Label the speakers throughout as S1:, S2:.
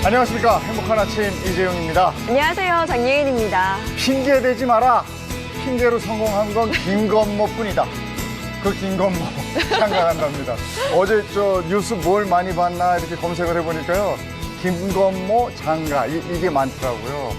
S1: 안녕하십니까. 행복한 아침 이재용입니다.
S2: 안녕하세요. 장예인입니다.
S1: 핑계 대지 마라. 핑계로 성공한 건 김건모뿐이다. 그 김건모 장가간답니다. 어제 뉴스 뭘 많이 봤나 이렇게 검색을 해보니까요. 김건모 장가 이게 많더라고요.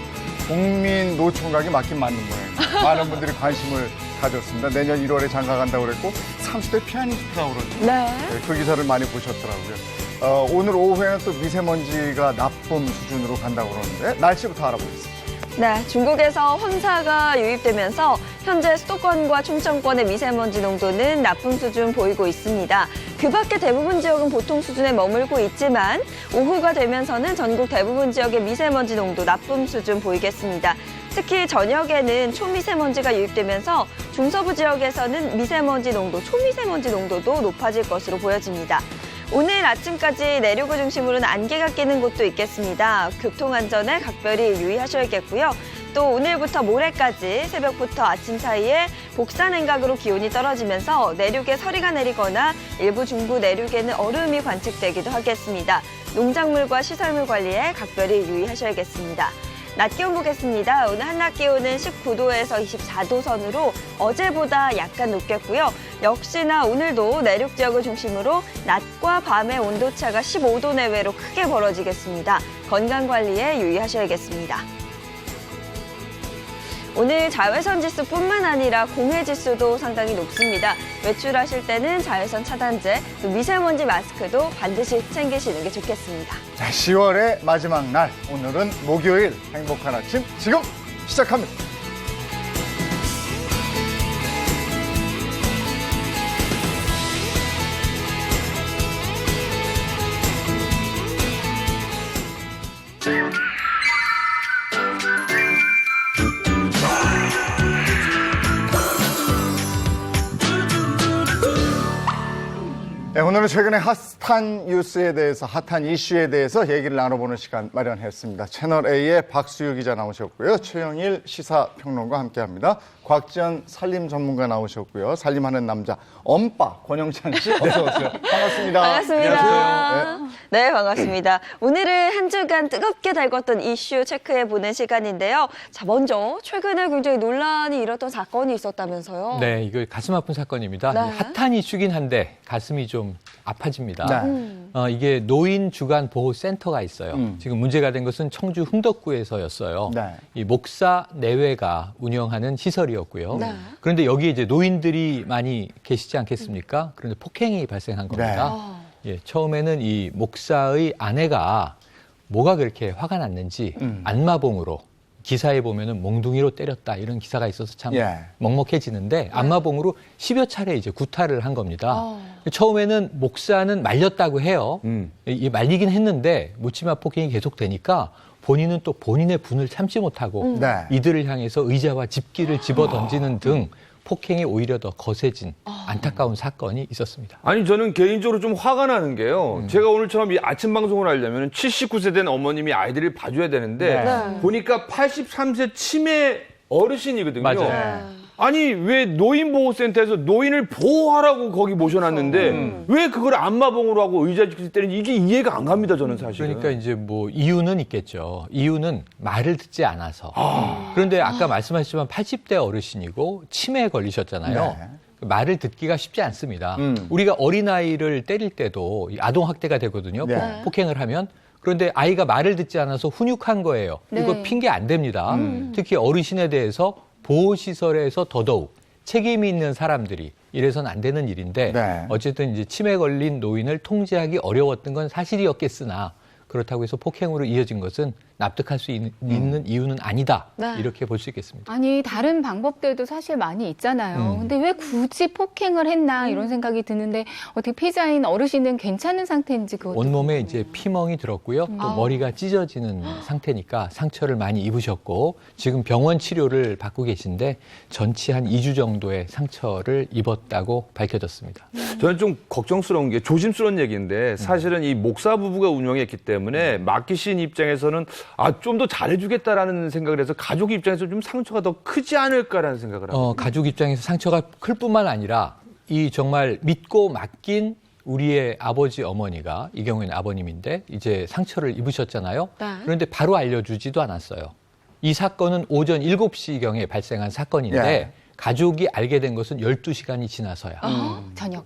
S1: 국민노총각이 맞긴 맞는 모양이에요. 많은 분들이 관심을 가졌습니다. 내년 1월에 장가 간다고 그랬고 30대 피아니스트라고 그러죠.
S2: 네.
S1: 그 기사를 많이 보셨더라고요. 오늘 오후에는 또 미세먼지가 나쁨 수준으로 간다고 그러는데 날씨부터 알아보겠습니다.
S2: 네, 중국에서 황사가 유입되면서 현재 수도권과 충청권의 미세먼지 농도는 나쁨 수준 보이고 있습니다. 그 밖에 대부분 지역은 보통 수준에 머물고 있지만 오후가 되면서는 전국 대부분 지역의 미세먼지 농도 나쁨 수준 보이겠습니다. 특히 저녁에는 초미세먼지가 유입되면서 중서부 지역에서는 미세먼지 농도, 초미세먼지 농도도 높아질 것으로 보여집니다. 오늘 아침까지 내륙을 중심으로는 안개가 끼는 곳도 있겠습니다. 교통안전에 각별히 유의하셔야겠고요. 또 오늘부터 모레까지 새벽부터 아침 사이에 복사 냉각으로 기온이 떨어지면서 내륙에 서리가 내리거나 일부 중부 내륙에는 얼음이 관측되기도 하겠습니다. 농작물과 시설물 관리에 각별히 유의하셔야겠습니다. 낮 기온 보겠습니다. 오늘 한낮 기온은 19도에서 24도 선으로 어제보다 약간 높겠고요. 역시나 오늘도 내륙 지역을 중심으로 낮과 밤의 온도차가 15도 내외로 크게 벌어지겠습니다. 건강관리에 유의하셔야겠습니다. 오늘 자외선 지수뿐만 아니라 공해 지수도 상당히 높습니다. 외출하실 때는 자외선 차단제, 또 미세먼지 마스크도 반드시 챙기시는 게 좋겠습니다.
S1: 자, 10월의 마지막 날, 오늘은 목요일 행복한 아침 지금 시작합니다. 네, 오늘은 최근에 핫한 뉴스에 대해서, 핫한 이슈에 대해서 얘기를 나눠보는 시간 마련했습니다. 채널A의 박수유 기자 나오셨고요. 최영일 시사평론가 함께합니다. 곽지연 살림 전문가 나오셨고요. 살림하는 남자 엄빠 권영찬 씨 어서 오세요. 반갑습니다.
S2: 반갑습니다.
S1: 안녕하세요.
S2: 네, 반갑습니다. 오늘은 한 주간 뜨겁게 달궜던 이슈 체크해보는 시간인데요. 자, 먼저 최근에 굉장히 논란이 일었던 사건이 있었다면서요?
S3: 네, 이거 가슴 아픈 사건입니다.
S2: 네.
S3: 핫한 이슈긴 한데 가슴이 좀 아파집니다.
S1: 네.
S3: 이게 노인 주간 보호 센터가 있어요. 지금 문제가 된 것은 청주 흥덕구에서였어요.
S1: 네.
S3: 이 목사 내외가 운영하는 시설이었고요.
S2: 네.
S3: 그런데 여기에 이제 노인들이 많이 계시지 않겠습니까? 그런데 폭행이 발생한 겁니다. 예, 처음에는 이 목사의 아내가 뭐가 그렇게 화가 났는지 안마봉으로 기사에 보면은 몽둥이로 때렸다 이런 기사가 있어서 참 먹먹해지는데 안마봉으로 10여 차례 이제 구타를 한 겁니다. 처음에는 목사는 말렸다고 해요. 이 말리긴 했는데 묻지마 폭행이 계속되니까 본인은 또 본인의 분을 참지 못하고 이들을 향해서 의자와 집기를 집어 던지는 등 폭행이 오히려 더 거세진 안타까운 사건이 있었습니다.
S4: 아니 저는 개인적으로 좀 화가 나는 게요. 제가 오늘처럼 이 아침 방송을 하려면 79세 된 어머님이 아이들을 봐줘야 되는데 보니까 83세 치매 어르신이거든요.
S3: 맞아요.
S4: 아니 왜 노인보호센터에서 노인을 보호하라고 거기 모셔놨는데 왜 그걸 안마봉으로 하고 의자 집기 때리는지 이게 이해가 안 갑니다. 저는 사실은.
S3: 그러니까 이제 뭐 이유는 있겠죠. 이유는 말을 듣지 않아서. 그런데 아까 말씀하셨지만 80대 어르신이고 치매에 걸리셨잖아요. 말을 듣기가 쉽지 않습니다. 우리가 어린아이를 때릴 때도 아동학대가 되거든요. 폭행을 하면. 그런데 아이가 말을 듣지 않아서 훈육한 거예요. 이거 핑계 안 됩니다. 특히 어르신에 대해서 보호시설에서 더더욱 책임이 있는 사람들이 이래서는 안 되는 일인데 어쨌든 이제 치매 걸린 노인을 통제하기 어려웠던 건 사실이었겠으나 그렇다고 해서 폭행으로 이어진 것은 납득할 수 있는 이유는 아니다.
S2: 네.
S3: 이렇게 볼 수 있겠습니다.
S5: 아니 다른 방법들도 사실 많이 있잖아요. 근데 왜 굳이 폭행을 했나 이런 생각이 드는데 어떻게 피해자인 어르신은 괜찮은 상태인지 그것도
S3: 온몸에
S5: 궁금해요.
S3: 이제 피멍이 들었고요. 또 머리가 찢어지는 상태니까 상처를 많이 입으셨고 지금 병원 치료를 받고 계신데 전치 한 2주 정도의 상처를 입었다고 밝혀졌습니다.
S4: 저는 좀 걱정스러운 게 조심스러운 얘기인데 사실은 이 목사 부부가 운영했기 때문에 마키 씨인 입장에서는 좀 더 잘해주겠다라는 생각을 해서 가족 입장에서 좀 상처가 더 크지 않을까라는 생각을 합니다.
S3: 가족 입장에서 상처가 클 뿐만 아니라 이 정말 믿고 맡긴 우리의 아버지 어머니가 이 경우에는 아버님인데 이제 상처를 입으셨잖아요.
S2: 네.
S3: 그런데 바로 알려주지도 않았어요. 이 사건은 오전 7시경에 발생한 사건인데
S1: 예.
S3: 가족이 알게 된 것은 12시간이 지나서야.
S5: 저녁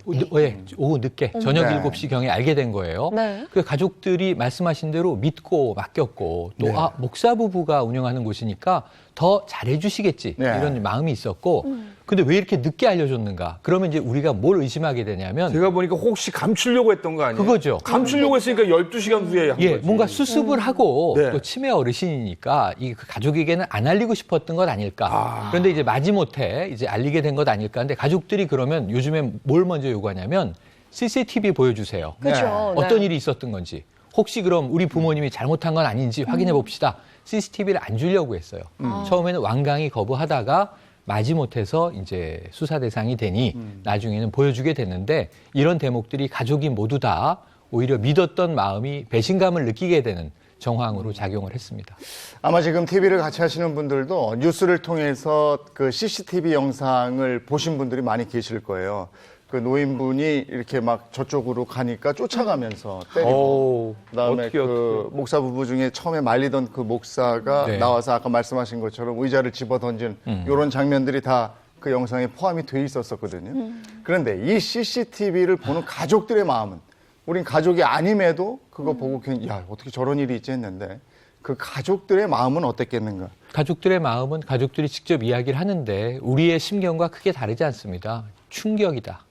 S3: 오후 늦게 저녁
S1: 네.
S3: 7시경에 알게 된 거예요.
S2: 네.
S3: 그 가족들이 말씀하신 대로 믿고 맡겼고 또
S1: 네.
S3: 목사 부부가 운영하는 곳이니까 더 잘해주시겠지
S1: 네.
S3: 이런 마음이 있었고 근데 왜 이렇게 늦게 알려줬는가? 그러면 이제 우리가 뭘 의심하게 되냐면
S4: 제가 보니까 혹시 감추려고 했던 거 아니에요?
S3: 그거죠.
S4: 감추려고 했으니까 12시간 후에 한 거지.
S3: 뭔가 수습을 하고
S4: 네.
S3: 또 치매 어르신이니까 그 가족에게는 안 알리고 싶었던 것 아닐까. 그런데 이제 마지못해 이제 알리게 된 것 아닐까. 근데 가족들이 그러면 요즘에 뭘 먼저 요구하냐면 CCTV 보여주세요.
S2: 그렇죠.
S3: 어떤 일이 있었던 건지. 혹시 그럼 우리 부모님이 잘못한 건 아닌지 확인해 봅시다. CCTV를 안 주려고 했어요. 처음에는 완강히 거부하다가 마지못해서 이제 수사 대상이 되니 나중에는 보여주게 됐는데 이런 대목들이 가족이 모두 다 오히려 믿었던 마음이 배신감을 느끼게 되는 정황으로 작용을 했습니다.
S1: 아마 지금 TV를 같이 하시는 분들도 뉴스를 통해서 그 CCTV 영상을 보신 분들이 많이 계실 거예요. 그 노인분이 이렇게 막 저쪽으로 가니까 쫓아가면서 때리고 그다음에
S4: 어떻게.
S1: 목사 부부 중에 처음에 말리던 그 목사가
S3: 네.
S1: 나와서 아까 말씀하신 것처럼 의자를 집어 던진 이런 장면들이 다 그 영상에 포함이 돼 있었거든요. 그런데 이 CCTV를 보는 가족들의 마음은 우린 가족이 아님에도 그거 보고 그냥 야 어떻게 저런 일이 있지 했는데 그 가족들의 마음은 어땠겠는가?
S3: 가족들의 마음은 가족들이 직접 이야기를 하는데 우리의 심경과 크게 다르지 않습니다. 충격이다.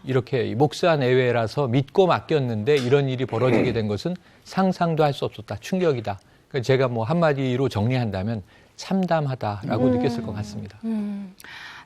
S3: 이렇게 목사 내외라서 믿고 맡겼는데 이런 일이 벌어지게 된 것은 상상도 할 수 없었다. 충격이다. 그래서 제가 뭐 한마디로 정리한다면 참담하다라고 느꼈을 것 같습니다.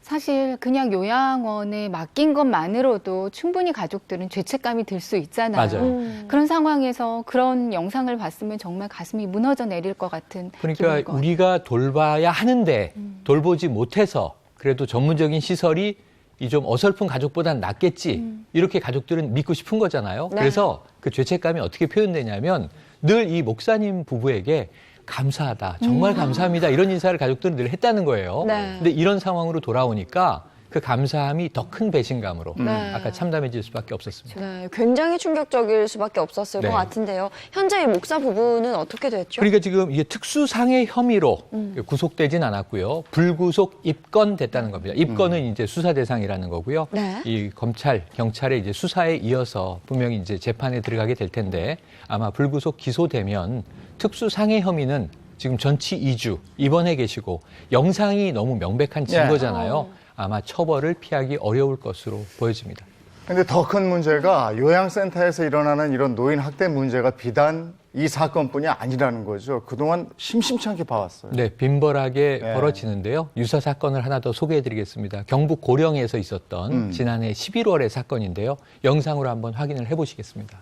S5: 사실 그냥 요양원에 맡긴 것만으로도 충분히 가족들은 죄책감이 들 수 있잖아요.
S3: 맞아요.
S5: 그런 상황에서 그런 영상을 봤으면 정말 가슴이 무너져 내릴 것 같은
S3: 그러니까
S5: 기분일 것 같아요.
S3: 우리가 돌봐야 하는데 돌보지 못해서 그래도 전문적인 시설이 이 좀 어설픈 가족보다는 낫겠지. 이렇게 가족들은 믿고 싶은 거잖아요.
S2: 네.
S3: 그래서 그 죄책감이 어떻게 표현되냐면 늘 이 목사님 부부에게 감사하다. 정말 감사합니다. 이런 인사를 가족들은 늘 했다는 거예요.
S2: 네.
S3: 근데 이런 상황으로 돌아오니까 그 감사함이 더 큰 배신감으로
S2: 네.
S3: 아까 참담해질 수밖에 없었습니다.
S2: 네, 굉장히 충격적일 수밖에 없었을
S3: 네.
S2: 것 같은데요. 현재 이 목사 부부는 어떻게 됐죠?
S3: 그러니까 지금 이게 특수상해 혐의로 구속되진 않았고요. 불구속 입건됐다는 겁니다. 입건은 이제 수사 대상이라는 거고요.
S2: 네.
S3: 이 경찰의 이제 수사에 이어서 분명히 이제 재판에 들어가게 될 텐데 아마 불구속 기소되면 특수상해 혐의는 지금 전치 2주 입원해 계시고 영상이 너무 명백한 증거잖아요. 아마 처벌을 피하기 어려울 것으로 보여집니다.
S1: 근데 더 큰 문제가 요양센터에서 일어나는 이런 노인 학대 문제가 비단 이 사건뿐이 아니라는 거죠. 그동안 심심치 않게 봐왔어요.
S3: 네, 빈벌하게
S1: 네.
S3: 벌어지는데요. 유사 사건을 하나 더 소개해드리겠습니다. 경북 고령에서 있었던 지난해 11월의 사건인데요. 영상으로 한번 확인을 해보시겠습니다.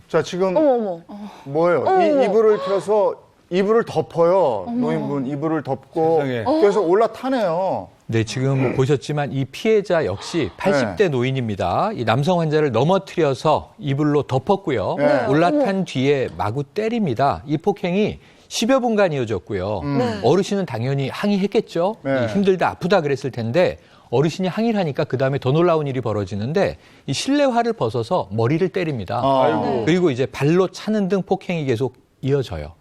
S1: 자, 지금
S2: 어머.
S1: 뭐예요?
S2: 어머.
S1: 이불을 펴서 이불을 덮어요. 노인분 이불을 덮고
S4: 세상에.
S1: 그래서 올라타네요.
S3: 네, 지금 보셨지만 이 피해자 역시 80대 노인입니다. 이 남성 환자를 넘어뜨려서 이불로 덮었고요.
S1: 네.
S3: 올라탄 뒤에 마구 때립니다. 이 폭행이 10여 분간 이어졌고요. 어르신은 당연히 항의했겠죠.
S1: 네.
S3: 힘들다, 아프다 그랬을 텐데 어르신이 항의를 하니까 그다음에 더 놀라운 일이 벌어지는데 이 실내화를 벗어서 머리를 때립니다.
S1: 아이고.
S3: 그리고 이제 발로 차는 등 폭행이 계속 이어져요.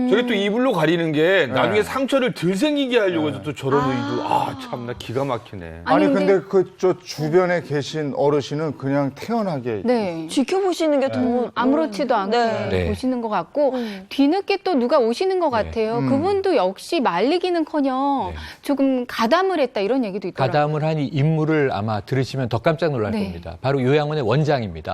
S4: 저게 또 이불로 가리는 게 나중에
S1: 네.
S4: 상처를 덜 생기게 하려고 해서 또 저런 의도. 참나 기가 막히네.
S1: 아니
S5: 아니,
S1: 근데 그 저 주변에 계신 어르신은 그냥 태연하게
S5: 네.
S2: 지켜보시는 게 더
S5: 아무렇지도 않게
S3: 네.
S5: 보시는 것 같고 뒤늦게 또 누가 오시는 것 같아요. 그분도 역시 말리기는커녕
S3: 네.
S5: 조금 가담을 했다 이런 얘기도 있더라고요.
S3: 가담을 한 이 인물을 아마 들으시면 더 깜짝 놀랄
S5: 네.
S3: 겁니다. 바로 요양원의 원장입니다.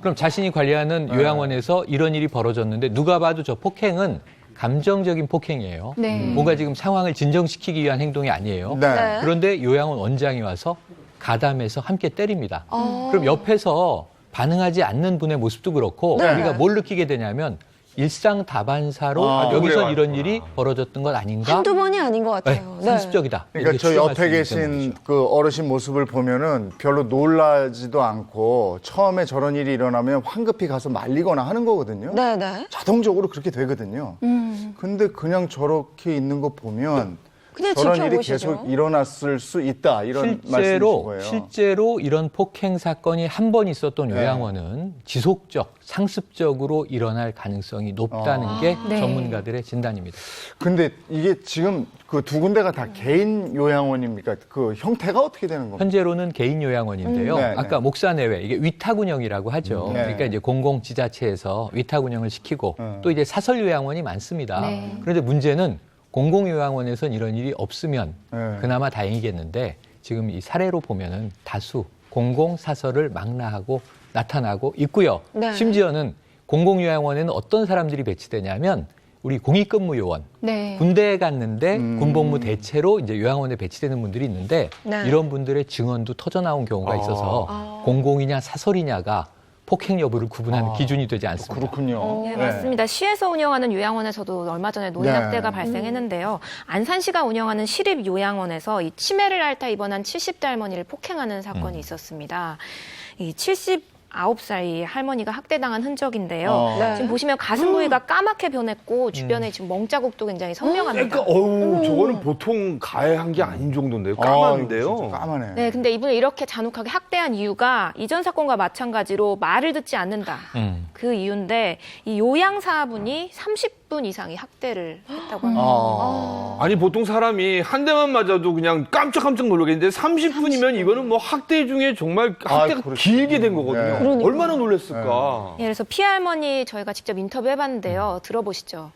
S3: 그럼 자신이 관리하는 요양원에서 이런 일이 벌어졌는데 누가 봐도 저 폭행은 감정적인 폭행이에요.
S5: 네.
S3: 뭔가 지금 상황을 진정시키기 위한 행동이 아니에요.
S1: 네.
S3: 그런데 요양원 원장이 와서 가담해서 함께 때립니다. 그럼 옆에서 반응하지 않는 분의 모습도 그렇고
S2: 네.
S3: 우리가 뭘 느끼게 되냐면 일상 다반사로 여기서
S4: 그래요.
S3: 이런 일이 벌어졌던 것 아닌가?
S2: 한두 번이 아닌 것
S3: 네,
S2: 같아요.
S3: 상습적이다.
S1: 그러니까
S3: 이렇게
S1: 저
S3: 추정할
S1: 옆에
S3: 수 있는
S1: 계신
S3: 대목이죠.
S1: 그 어르신 모습을 보면은 별로 놀라지도 않고 처음에 저런 일이 일어나면 황급히 가서 말리거나 하는 거거든요.
S2: 네네.
S1: 자동적으로 그렇게 되거든요. 근데 그냥 저렇게 있는 거 보면
S2: 그냥
S1: 저런 일이
S2: 지켜보시죠.
S1: 계속 일어났을 수 있다 이런 말씀이신 거예요.
S3: 실제로 이런 폭행 사건이 한 번 있었던 요양원은 지속적, 상습적으로 일어날 가능성이 높다는 게
S5: 네.
S3: 전문가들의 진단입니다.
S1: 근데 이게 지금 그 두 군데가 다 개인 요양원입니까? 그 형태가 어떻게 되는 겁니까?
S3: 현재로는 개인 요양원인데요.
S1: 네,
S3: 아까 목사 내외 이게 위탁 운영이라고 하죠.
S1: 네.
S3: 그러니까 이제 공공 지자체에서 위탁 운영을 시키고 또 이제 사설 요양원이 많습니다.
S5: 네.
S3: 그런데 문제는 공공 요양원에선 이런 일이 없으면
S1: 네.
S3: 그나마 다행이겠는데 지금 이 사례로 보면은 다수 공공 사설을 망라하고 나타나고 있고요.
S2: 네.
S3: 심지어는 공공 요양원에는 어떤 사람들이 배치되냐면 우리 공익근무 요원,
S5: 네.
S3: 군대에 갔는데 군복무 대체로 이제 요양원에 배치되는 분들이 있는데
S2: 네.
S3: 이런 분들의 증언도 터져 나온 경우가 있어서 공공이냐 사설이냐가 폭행 여부를 구분하는 기준이 되지 않습니다.
S1: 그렇군요.
S6: 네, 맞습니다. 시에서 운영하는 요양원에서도 얼마 전에 노인
S1: 네.
S6: 학대가 발생했는데요. 안산시가 운영하는 시립 요양원에서 이 치매를 앓다 입원한 70대 할머니를 폭행하는 사건이 있었습니다. 이 79살 이 할머니가 학대당한 흔적인데요.
S2: 네.
S6: 지금 보시면 가슴 부위가 까맣게 변했고 주변에 지금 멍자국도 굉장히 선명합니다.
S4: 그러니까 저거는 보통 가해한 게 아닌 정도인데요. 까만데요.
S1: 진짜 까마네.
S6: 네, 근데 이분을 이렇게 잔혹하게 학대한 이유가 이전 사건과 마찬가지로 말을 듣지 않는다. 그 이유인데 이 요양사분이 30분 이상이 학대를 했다고 합니다.
S4: 아니 보통 사람이 한 대만 맞아도 그냥 깜짝깜짝 놀라겠는데 30분이면 이거는 뭐 학대 중에 정말 학대가
S1: 그렇죠.
S4: 길게 된 거거든요.
S1: 네.
S4: 얼마나 놀랐을까.
S6: 예, 그래서 피해 할머니 저희가 직접 인터뷰해봤는데요. 들어보시죠.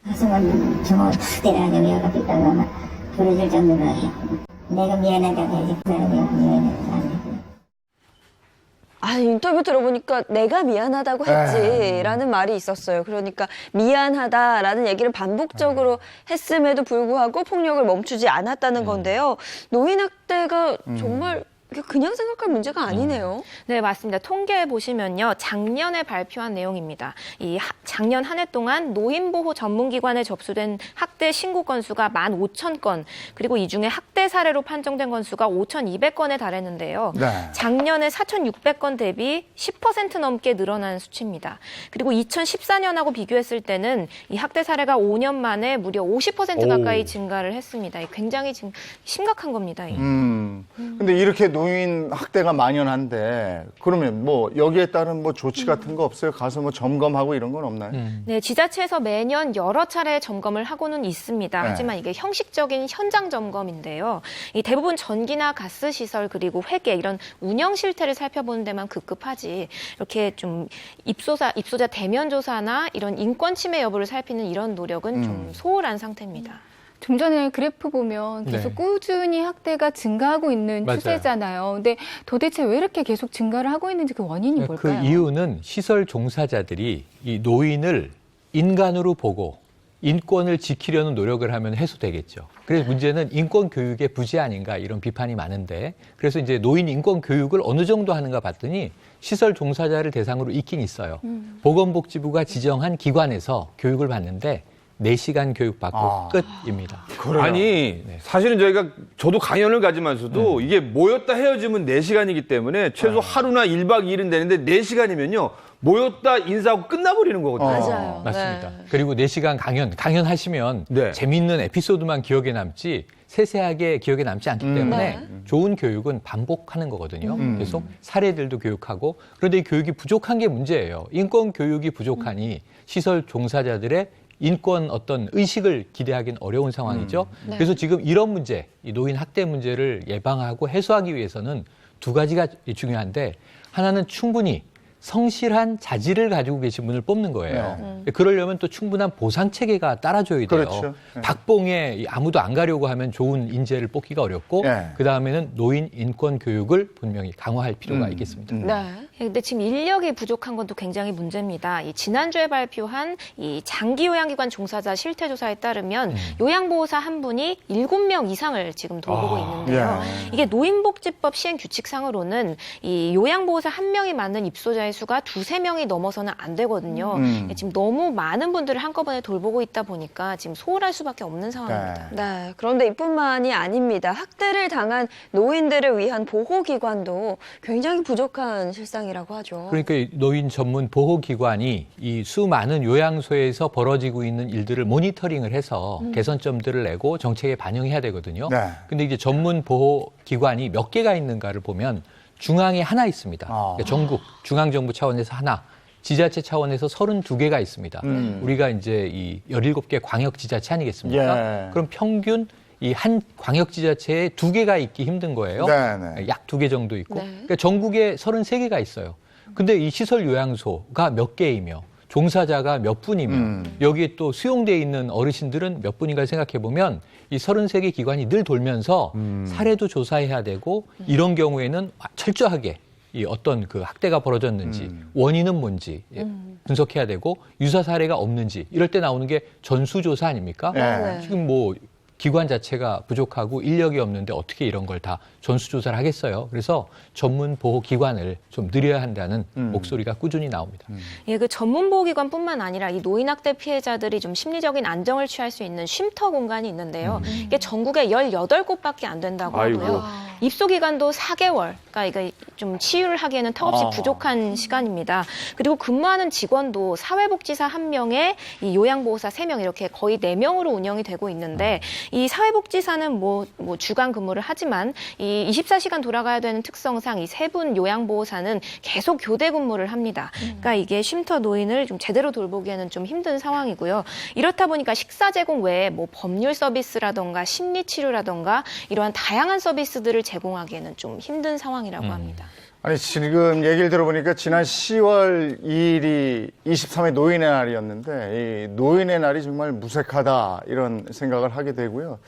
S7: 가슴은 정말 때라는 게 왜가 있다가 부러질 정도로 내가 미안하다고 해야지 그 사람이 미안하다고 안 해.
S2: 인터뷰 들어보니까 내가 미안하다고 했지라는 말이 있었어요. 그러니까 미안하다라는 얘기를 반복적으로 했음에도 불구하고 폭력을 멈추지 않았다는 건데요. 노인 학대가 정말 그냥 생각할 문제가 아니네요.
S6: 네, 맞습니다. 통계 보시면요. 작년에 발표한 내용입니다. 작년 한 해 동안 노인보호 전문기관에 접수된 학대 신고 건수가 15,000건, 그리고 이 중에 학대 사례로 판정된 건수가 5,200건에 달했는데요.
S1: 네.
S6: 작년에 4,600건 대비 10% 넘게 늘어난 수치입니다. 그리고 2014년하고 비교했을 때는 이 학대 사례가 5년 만에 무려 50% 가까이 증가를 했습니다. 굉장히 지금 심각한 겁니다.
S1: 근데 이렇게 노인 학대가 만연한데 그러면 뭐 여기에 따른 뭐 조치 같은 거 없어요? 가서 뭐 점검하고 이런 건 없나요?
S6: 네, 지자체에서 매년 여러 차례 점검을 하고는 있습니다.
S1: 네.
S6: 하지만 이게 형식적인 현장 점검인데요. 이 대부분 전기나 가스 시설 그리고 회계 이런 운영 실태를 살펴보는 데만 급급하지 이렇게 좀 입소자 대면 조사나 이런 인권 침해 여부를 살피는 이런 노력은 좀 소홀한 상태입니다.
S5: 좀 전에 그래프 보면 계속
S3: 네.
S5: 꾸준히 학대가 증가하고 있는
S3: 맞아요.
S5: 추세잖아요. 근데 도대체 왜 이렇게 계속 증가를 하고 있는지 그 원인이
S3: 그
S5: 뭘까요?
S3: 이유는 시설 종사자들이 이 노인을 인간으로 보고 인권을 지키려는 노력을 하면 해소되겠죠. 그래서 문제는 인권 교육의 부재 아닌가 이런 비판이 많은데 그래서 이제 노인 인권 교육을 어느 정도 하는가 봤더니 시설 종사자를 대상으로 있긴 있어요. 보건복지부가 지정한 기관에서 교육을 받는데 4시간 교육받고 끝입니다.
S1: 그래요.
S4: 아니 사실은 저도 강연을 가지면서도 이게 모였다 헤어지면 4시간이기 때문에 최소 하루나 1박 2일은 되는데 4시간이면요 모였다 인사하고 끝나버리는 거거든요.
S2: 맞아요.
S3: 맞습니다.
S2: 네.
S3: 그리고 4시간 강연하시면
S4: 네.
S3: 재미있는 에피소드만 기억에 남지 세세하게 기억에 남지 않기 때문에 좋은 교육은 반복하는 거거든요. 계속 사례들도 교육하고 그런데 이 교육이 부족한 게 문제예요. 인권 교육이 부족하니 시설 종사자들의 인권 어떤 의식을 기대하기는 어려운 상황이죠.
S2: 네.
S3: 그래서 지금 이런 문제, 이 노인 학대 문제를 예방하고 해소하기 위해서는 2가지가 중요한데 하나는 충분히 성실한 자질을 가지고 계신 분을 뽑는 거예요. 그러려면 또 충분한 보상 체계가 따라줘야 돼요.
S1: 그렇죠.
S3: 박봉에 아무도 안 가려고 하면 좋은 인재를 뽑기가 어렵고 그 다음에는 노인 인권 교육을 분명히 강화할 필요가 있겠습니다.
S2: 네.
S6: 근데 지금 인력이 부족한 건 또 굉장히 문제입니다. 이 지난주에 발표한 이 장기 요양기관 종사자 실태조사에 따르면 요양보호사 한 분이 7명 이상을 지금 돌보고 있는데요. 이게 노인복지법 시행 규칙상으로는 이 요양보호사 한 명이 맞는 입소자의 수가 2-3명이 넘어서는 안 되거든요. 지금 너무 많은 분들을 한꺼번에 돌보고 있다 보니까 지금 소홀할 수밖에 없는 상황입니다.
S2: 네. 그런데 이뿐만이 아닙니다. 학대를 당한 노인들을 위한 보호기관도 굉장히 부족한 실상이라고 하죠.
S3: 그러니까 이 노인 전문 보호기관이 이 수많은 요양소에서 벌어지고 있는 일들을 모니터링을 해서 개선점들을 내고 정책에 반영해야 되거든요. 근데 이제 전문 보호기관이 몇 개가 있는가를 보면 중앙에 하나 있습니다. 그러니까 전국 중앙정부 차원에서 하나, 지자체 차원에서 32개가 있습니다. 우리가 이제 이 17개 광역지자체 아니겠습니까? 그럼 평균 이 한 광역지자체에 2개가 있기 힘든 거예요. 약 2개 정도 있고. 그러니까 전국에 33개가 있어요. 근데 이 시설 요양소가 몇 개이며 종사자가 몇 분이며 여기에 또 수용되어 있는 어르신들은 몇 분인가 생각해 보면 이 33개 기관이 늘 돌면서 사례도 조사해야 되고 이런 경우에는 철저하게 이 어떤 그 학대가 벌어졌는지 원인은 뭔지 분석해야 되고 유사 사례가 없는지 이럴 때 나오는 게 전수조사 아닙니까? 지금 뭐 기관 자체가 부족하고 인력이 없는데 어떻게 이런 걸 다 전수조사를 하겠어요. 그래서 전문 보호 기관을 좀 늘려야 한다는 목소리가 꾸준히 나옵니다.
S6: 예, 그 전문 보호기관뿐만 아니라 이 노인학대 피해자들이 좀 심리적인 안정을 취할 수 있는 쉼터 공간이 있는데요. 이게 전국에 18곳밖에 안 된다고 하고요. 입소 기간도 4개월. 그러니까 이게 좀 치유를 하기에는 턱없이 부족한 시간입니다. 그리고 근무하는 직원도 사회복지사 1명에 이 요양보호사 3명 이렇게 거의 4명으로 운영이 되고 있는데 이 사회복지사는 뭐 주간 근무를 하지만 이 24시간 돌아가야 되는 특성상 이 3분 요양보호사는 계속 교대 근무를 합니다. 그러니까 이게 쉼터 노인을 좀 제대로 돌보기에는 좀 힘든 상황이고요. 이렇다 보니까 식사 제공 외에 뭐 법률 서비스라던가 심리치료라던가 이러한 다양한 서비스들을 제공하기에는 좀 힘든 상황이라고 합니다.
S1: 아니 지금 얘기를 들어보니까 지난 10월 2일이 23회 노인의 날이었는데 이 노인의 날이 정말 무색하다 이런 생각을 하게 되고요.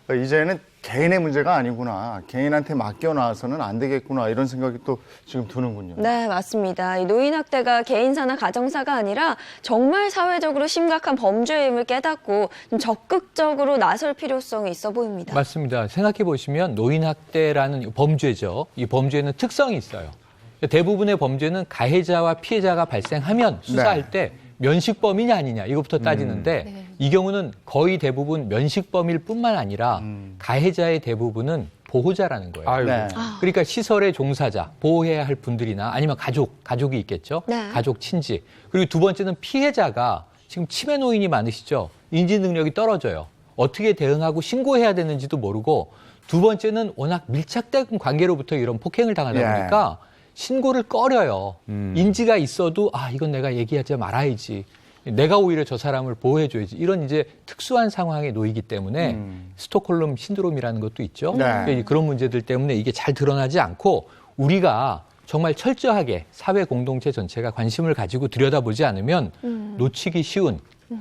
S1: 이제는 개인의 문제가 아니구나. 개인한테 맡겨놔서는 안 되겠구나. 이런 생각이 또 지금 드는군요.
S2: 네, 맞습니다. 이 노인학대가 개인사나 가정사가 아니라 정말 사회적으로 심각한 범죄임을 깨닫고 좀 적극적으로 나설 필요성이 있어 보입니다.
S3: 맞습니다. 생각해 보시면 노인학대라는 범죄죠. 이 범죄는 특성이 있어요. 대부분의 범죄는 가해자와 피해자가 발생하면 수사할 때 면식범이냐 아니냐 이것부터 따지는데 이 경우는 거의 대부분 면식범일 뿐만 아니라 가해자의 대부분은 보호자라는 거예요. 그러니까 시설의 종사자, 보호해야 할 분들이나 아니면 가족이 있겠죠. 가족, 친지. 그리고 두 번째는 피해자가 지금 치매 노인이 많으시죠. 인지 능력이 떨어져요. 어떻게 대응하고 신고해야 되는지도 모르고 두 번째는 워낙 밀착된 관계로부터 이런 폭행을 당하다 보니까 신고를 꺼려요. 인지가 있어도 이건 내가 얘기하지 말아야지. 내가 오히려 저 사람을 보호해줘야지. 이런 이제 특수한 상황에 놓이기 때문에 스톡홀름 신드롬이라는 것도 있죠. 그런 문제들 때문에 이게 잘 드러나지 않고 우리가 정말 철저하게 사회 공동체 전체가 관심을 가지고 들여다보지 않으면 놓치기 쉬운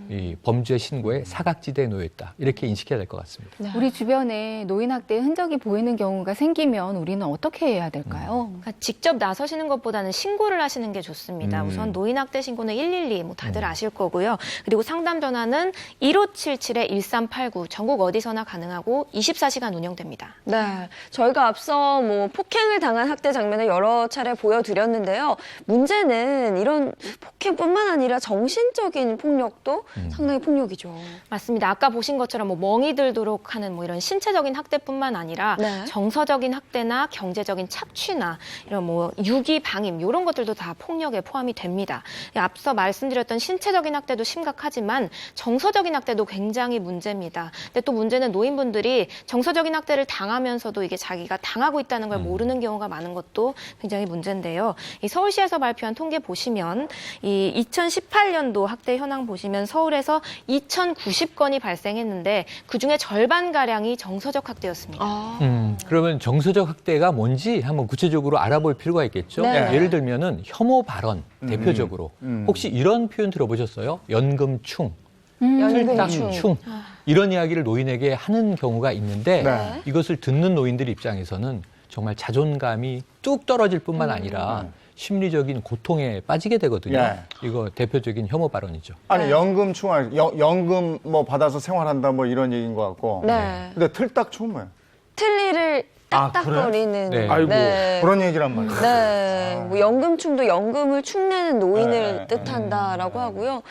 S3: 이 범죄 신고에 사각지대에 놓여 있다. 이렇게 인식해야 될 것 같습니다.
S5: 우리 주변에 노인학대 흔적이 보이는 경우가 생기면 우리는 어떻게 해야 될까요?
S6: 그러니까 직접 나서시는 것보다는 신고를 하시는 게 좋습니다. 우선 노인학대 신고는 112, 뭐 다들 아실 거고요. 그리고 상담 전화는 1577-1389, 전국 어디서나 가능하고 24시간 운영됩니다.
S2: 네, 저희가 앞서 뭐 폭행을 당한 학대 장면을 여러 차례 보여드렸는데요. 문제는 이런 폭행뿐만 아니라 정신적인 폭력도 것도 상당히 폭력이죠.
S6: 맞습니다. 아까 보신 것처럼 뭐 멍이 들도록 하는 뭐 이런 신체적인 학대뿐만 아니라
S2: 네.
S6: 정서적인 학대나 경제적인 착취나 이런 뭐 유기 방임 이런 것들도 다 폭력에 포함이 됩니다. 앞서 말씀드렸던 신체적인 학대도 심각하지만 정서적인 학대도 굉장히 문제입니다. 근데 또 문제는 노인분들이 정서적인 학대를 당하면서도 이게 자기가 당하고 있다는 걸 모르는 경우가 많은 것도 굉장히 문제인데요. 이 서울시에서 발표한 통계 보시면 이 2018년도 학대 현황 보시면 서울에서 2,090건이 발생했는데 그중에 절반가량이 정서적 학대였습니다.
S3: 그러면 정서적 학대가 뭔지 한번 구체적으로 알아볼 필요가 있겠죠.
S2: 네.
S3: 예를 들면은 혐오 발언 대표적으로 혹시 이런 표현 들어보셨어요? 연금충, 틀딱충 이런 이야기를 노인에게 하는 경우가 있는데
S1: 네.
S3: 이것을 듣는 노인들 입장에서는 정말 자존감이 뚝 떨어질 뿐만 아니라 심리적인 고통에 빠지게 되거든요.
S1: 예.
S3: 이거 대표적인 혐오 발언이죠.
S1: 아니 연금 충할 연금 뭐 받아서 생활한다 뭐 이런 얘기인 것 같고.
S2: 네.
S1: 근데 틀딱충 뭐예요?
S2: 틀니를
S1: 아,
S2: 딱딱거리는.
S3: 그래요? 네.
S4: 아이고.
S2: 네.
S1: 그런 얘기란 말이에요.
S2: 네. 뭐 연금충도 연금을 축내는 노인을
S1: 네.
S2: 뜻한다라고 하고요.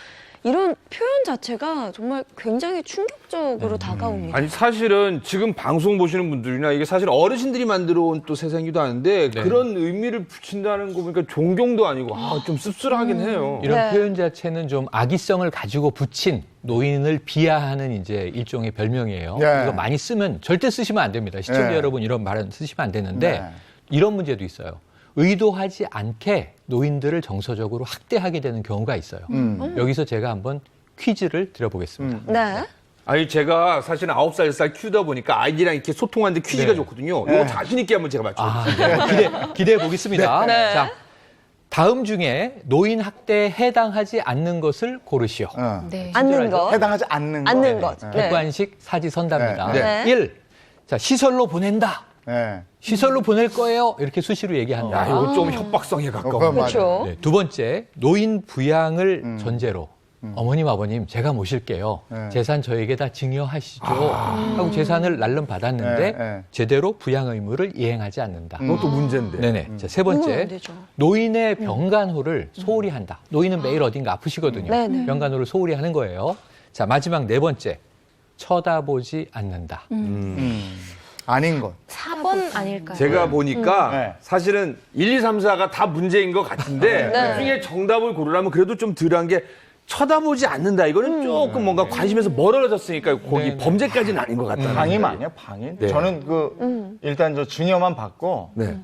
S2: 이런 표현 자체가 정말 굉장히 충격적으로 다가옵니다.
S4: 아니 사실은 지금 방송 보시는 분들이나 이게 사실 어르신들이 만들어 온 또 세상이기도 하는데
S3: 네.
S4: 그런 의미를 붙인다는 거 보니까 존경도 아니고 좀 씁쓸하긴 해요.
S3: 이런
S2: 네.
S3: 표현 자체는 좀 악의성을 가지고 붙인 노인을 비하하는 이제 일종의 별명이에요.
S1: 네.
S3: 이거 많이 쓰면 절대 쓰시면 안 됩니다. 시청자
S1: 네.
S3: 여러분 이런 말은 쓰시면 안 되는데
S1: 네.
S3: 이런 문제도 있어요. 의도하지 않게 노인들을 정서적으로 학대하게 되는 경우가 있어요. 여기서 제가 한번 퀴즈를 드려보겠습니다.
S2: 네.
S4: 아니 제가 사실은 9살, 10살 키우다 보니까 아이들이랑 이렇게 소통하는데 퀴즈가
S3: 네.
S4: 좋거든요.
S1: 네.
S4: 이거 자신 있게 한번 제가 맞춰볼게요.
S3: 아, 네. 기대해 보겠습니다.
S2: 네.
S3: 자, 다음 중에 노인 학대에 해당하지 않는 것을 고르시오.
S5: 네.
S2: 앉는 것.
S1: 해당하지 않는 거.
S2: 앉는 것.
S1: 네.
S2: 네.
S3: 객관식 사지선답니다.
S2: 네.
S3: 1. 자, 시설로 보낸다.
S1: 네.
S3: 시설로 보낼 거예요. 이렇게 수시로 얘기한다.
S4: 야, 이거 좀 협박성에 가까워.
S1: 그건 맞아요.
S2: 그렇죠.
S3: 네, 두 번째, 노인 부양을 전제로 어머님, 아버님 제가 모실게요.
S1: 네.
S3: 재산 저에게 다 증여하시죠. 하고 재산을 날름 받았는데
S1: 네, 네.
S3: 제대로 부양 의무를 이행하지 않는다.
S4: 그것도 문제인데.
S3: 네네. 자, 세
S2: 그건
S3: 번째,
S2: 안 되죠.
S3: 노인의 병간호를 소홀히 한다. 노인은 매일 어딘가 아프시거든요.
S2: 네네.
S3: 병간호를 소홀히 하는 거예요. 자, 마지막 네 번째, 쳐다보지 않는다.
S1: 아닌 것.
S6: 4번 아닐까요?
S4: 제가 보니까
S1: 네.
S4: 사실은 1, 2, 3, 4가 다 문제인 것 같은데
S2: 네.
S4: 그중에 정답을 고르려면 그래도 좀 덜한 게 쳐다보지 않는다. 이거는 조금 뭔가 관심에서 멀어졌으니까 거기
S3: 네.
S4: 범죄까지는 아닌 것 같다.
S1: 방임 아니야, 방임?
S4: 네.
S1: 저는 그 일단 저 증여만 받고
S4: 네.